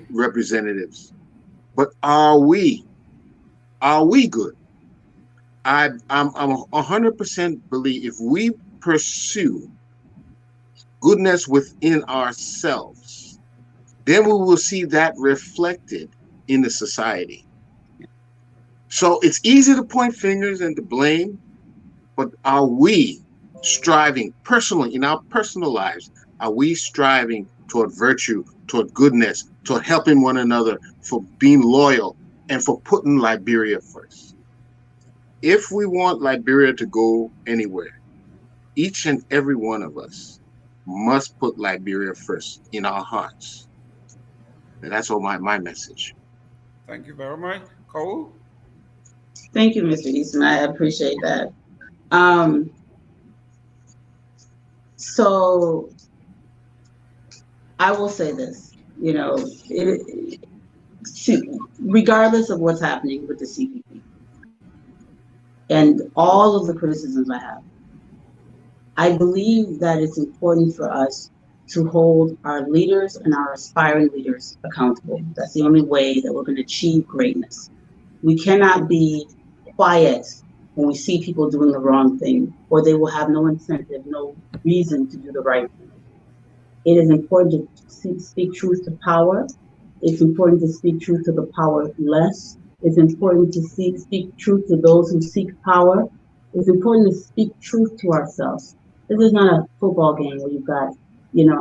representatives, but are we good? I'm 100% believe if we pursue goodness within ourselves, then we will see that reflected in the society. So it's easy to point fingers and to blame, but are we striving personally in our personal lives? Are we striving toward virtue, toward goodness, toward helping one another, for being loyal, and for putting Liberia first? If we want Liberia to go anywhere, each and every one of us must put Liberia first in our hearts. And that's all my message. Thank you very much. Cole? thank you, Mr. Eastman. I appreciate that. So I will say this, regardless of what's happening with the CPP and all of the criticisms I have, I believe that it's important for us to hold our leaders and our aspiring leaders accountable. That's the only way that we're going to achieve greatness. We cannot be quiet when we see people doing the wrong thing, or they will have no incentive, no reason to do the right thing. It is important to speak truth to power. It's important to speak truth to the powerless. It's important to speak truth to those who seek power. It's important to speak truth to ourselves. This is not a football game where you've got,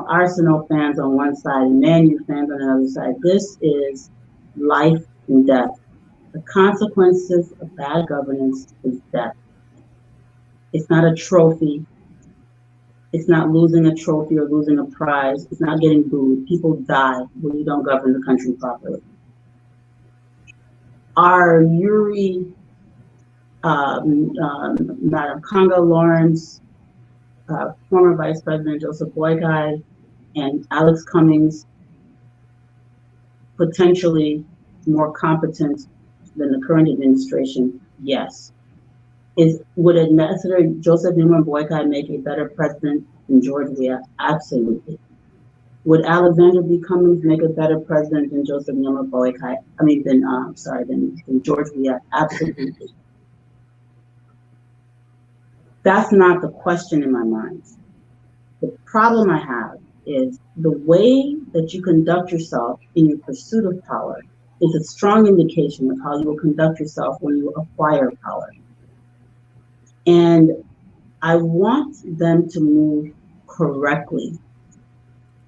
Arsenal fans on one side and Man U fans on the other side. This is life and death. The consequences of bad governance is death. It's not a trophy. It's not losing a trophy or losing a prize. It's not getting booed. People die when you don't govern the country properly. Our Yuri, Madam Conga Lawrence, former Vice President Joseph Boykai, and Alex Cummings, potentially more competent than the current administration, yes. Would Ambassador Joseph Newman Boykai make a better president than George Weah? Absolutely. Would Alexander B. Cummings make a better president than Joseph Newman Boykai? Than George Weah? Absolutely. That's not the question in my mind. The problem I have is the way that you conduct yourself in your pursuit of power is a strong indication of how you will conduct yourself when you acquire power. And I want them to move correctly.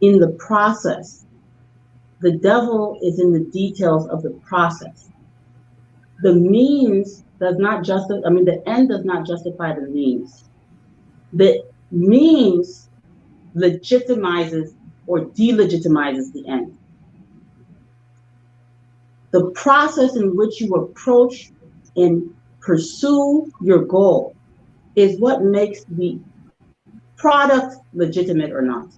In the process, the devil is in the details of the process. The means does not justify, the end does not justify the means. The means legitimizes or delegitimizes the end. The process in which you approach and pursue your goal is what makes the product legitimate or not.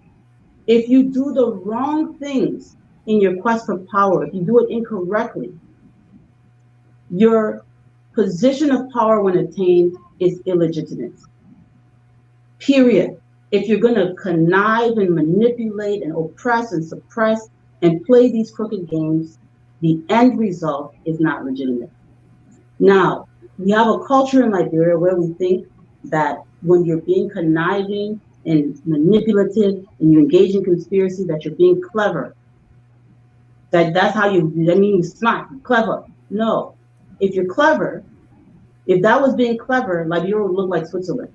If you do the wrong things in your quest for power, if you do it incorrectly, your position of power when attained is illegitimate. Period. If you're going to connive and manipulate and oppress and suppress and play these crooked games, the end result is not legitimate. Now, we have a culture in Liberia where we think that when you're being conniving and manipulative and you engage in conspiracy, that you're being clever. That's how that means you're smart, you're clever. No. If you're clever, if that was being clever, Liberia would look like Switzerland.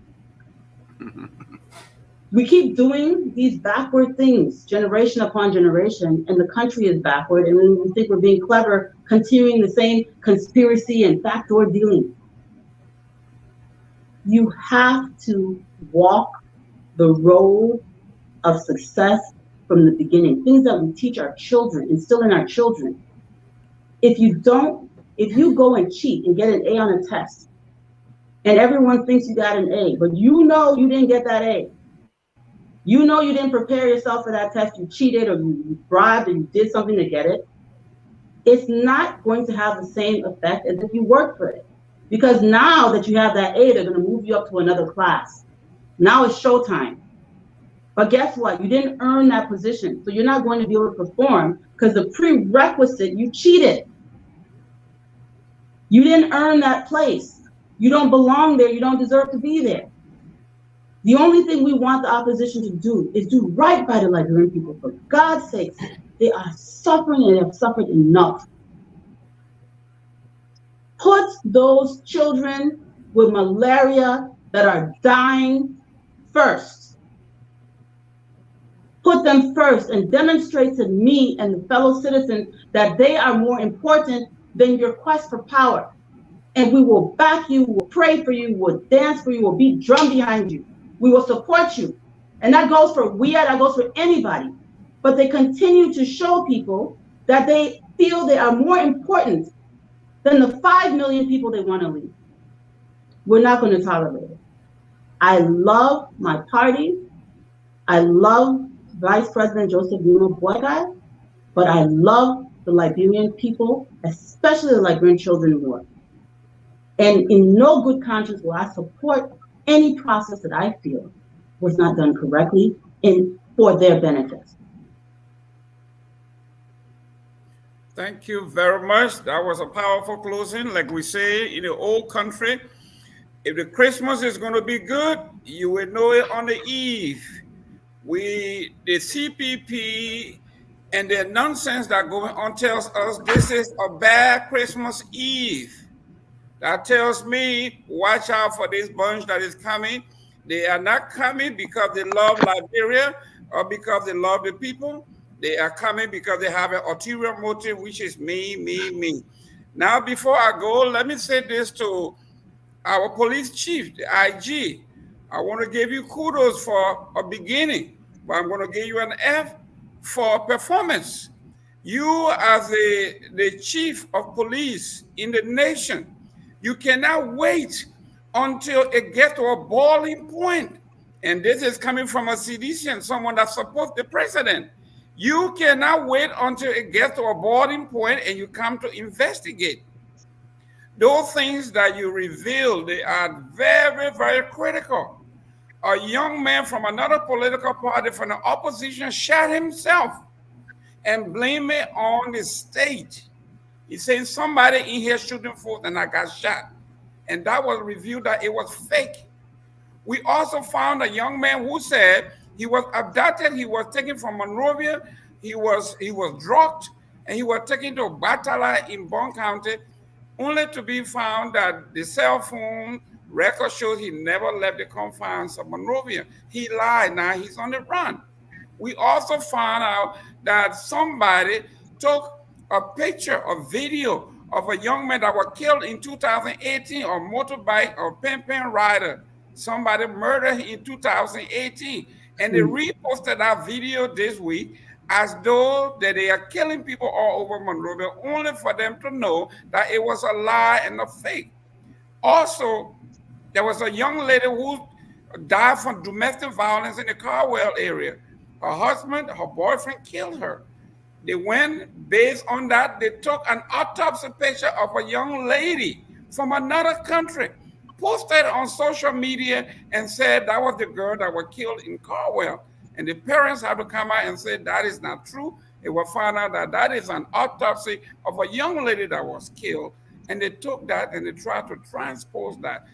We keep doing these backward things, generation upon generation, and the country is backward, and we think we're being clever, continuing the same conspiracy and backdoor dealing. You have to walk the road of success from the beginning, things that we teach our children, instill in our children. If you go and cheat and get an A on a test, and everyone thinks you got an A, but you know you didn't get that A, you know you didn't prepare yourself for that test, you cheated or you bribed or you did something to get it, it's not going to have the same effect as if you worked for it. Because now that you have that A, they're going to move you up to another class. Now it's showtime. But guess what? You didn't earn that position. So you're not going to be able to perform because the prerequisite, you cheated. You didn't earn that place. You don't belong there. You don't deserve to be there. The only thing we want the opposition to do is do right by the Liberian people. For God's sakes, they are suffering and have suffered enough. Put those children with malaria that are dying first. Put them first and demonstrate to me and the fellow citizens that they are more important than your quest for power. And we will back you, we'll pray for you, we'll dance for you, we'll beat drum behind you. We will support you. And that goes for WIA, that goes for anybody. But they continue to show people that they feel they are more important than the 5 million people they want to lead. We're not going to tolerate it. I love my party. I love Vice President Joseph Zuma Boygai, but I love the Liberian people, especially the Liberian children more. And in no good conscience will I support any process that I feel was not done correctly and for their benefit. Thank you very much. That was a powerful closing. Like we say in the old country, if the Christmas is going to be good, you will know it on the eve. The CPP and the nonsense that going on tells us this is a bad Christmas Eve. That tells me, watch out for this bunch that is coming. They are not coming because they love Liberia or because they love the people. They are coming because they have an ulterior motive, which is me. Now, before I go, let me say this to our police chief, the IG. I want to give you kudos for a beginning, but I'm going to give you an F for performance. You, as the chief of police in the nation, you cannot wait until it gets to a boiling point. And this is coming from a CDC, someone that supports the president. You cannot wait until it gets to a boiling point and you come to investigate. Those things that you reveal, they are very, very critical. A young man from another political party from the opposition shot himself and blamed it on the state. He's saying somebody in here shooting folks and I got shot. And that was revealed that it was fake. We also found a young man who said he was abducted, he was taken from Monrovia, he was drugged, and he was taken to Batala in Bon County, only to be found that the cell phone record shows he never left the confines of Monrovia. He lied, now he's on the run. We also found out that somebody took a picture, a video of a young man that was killed in 2018 on motorbike or pen rider. Somebody murdered him in 2018. And they reposted that video this week as though that they are killing people all over Monrovia, only for them to know that it was a lie and a fake. Also, there was a young lady who died from domestic violence in the Carwell area. Her husband, her boyfriend killed her. They went based on that. They took an autopsy picture of a young lady from another country, posted on social media, and said that was the girl that was killed in Carwell. And the parents have to come out and say that is not true. They will find out that that is an autopsy of a young lady that was killed. And they took that and they tried to transpose that.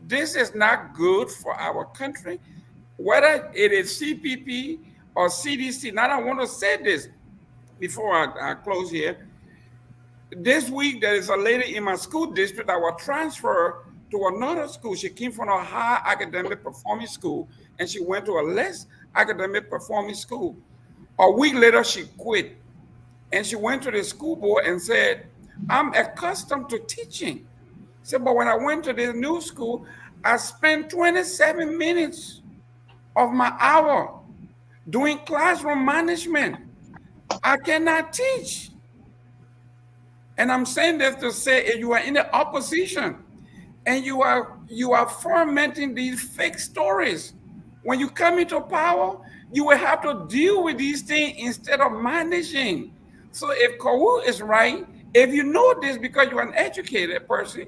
This is not good for our country, whether it is CPP or CDC. Now, I want to say this before I close here. This week, there is a lady in my school district that was transferred to another school. She came from a high academic performing school, and she went to a less academic performing school. A week later, she quit, and she went to the school board and said, I'm accustomed to teaching. She said, but when I went to this new school, I spent 27 minutes of my hour doing classroom management. I cannot teach. And I'm saying this to say, if you are in the opposition and you are fermenting these fake stories, when you come into power, you will have to deal with these things instead of managing. So if Kawu is right, if you know this because you're an educated person,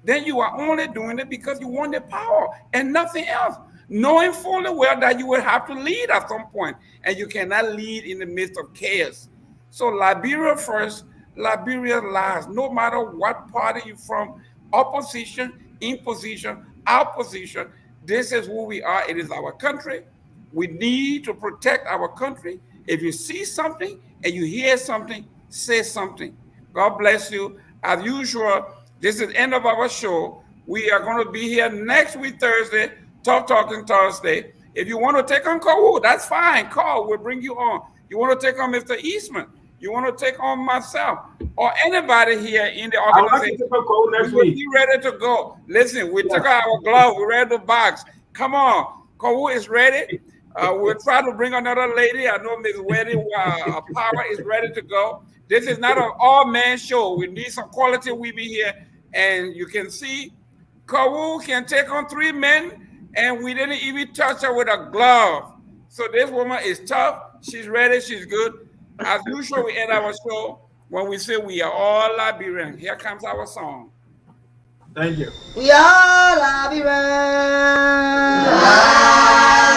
then you are only doing it because you want the power and nothing else, knowing fully well that you will have to lead at some point, and you cannot lead in the midst of chaos. So Liberia first, Liberia last. No matter what party you're from, opposition, imposition, opposition, this is who we are. It is our country. We need to protect our country. If you see something and you hear something, say something. God bless you. As usual, this is the end of our show. We are going to be here next week, Thursday, Talking Thursday. If you want to take on Kawu, that's fine. Call, we'll bring you on. You want to take on Mr. Eastman, you want to take on myself, or anybody here in the organization, next we'll week. be ready to go. Listen, we took out our glove, we're ready to box. Come on, Kawu is ready. We'll try to bring another lady. I know Ms. Weddy Power is ready to go. This is not an all-man show. We need some quality women here. And you can see Kawu can take on 3 men, and we didn't even touch her with a glove. So this woman is tough. She's ready. She's good. As usual, we end our show when we say we are all Liberian. Here comes our song. Thank you. We are Liberian.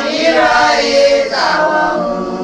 Liberia is our home.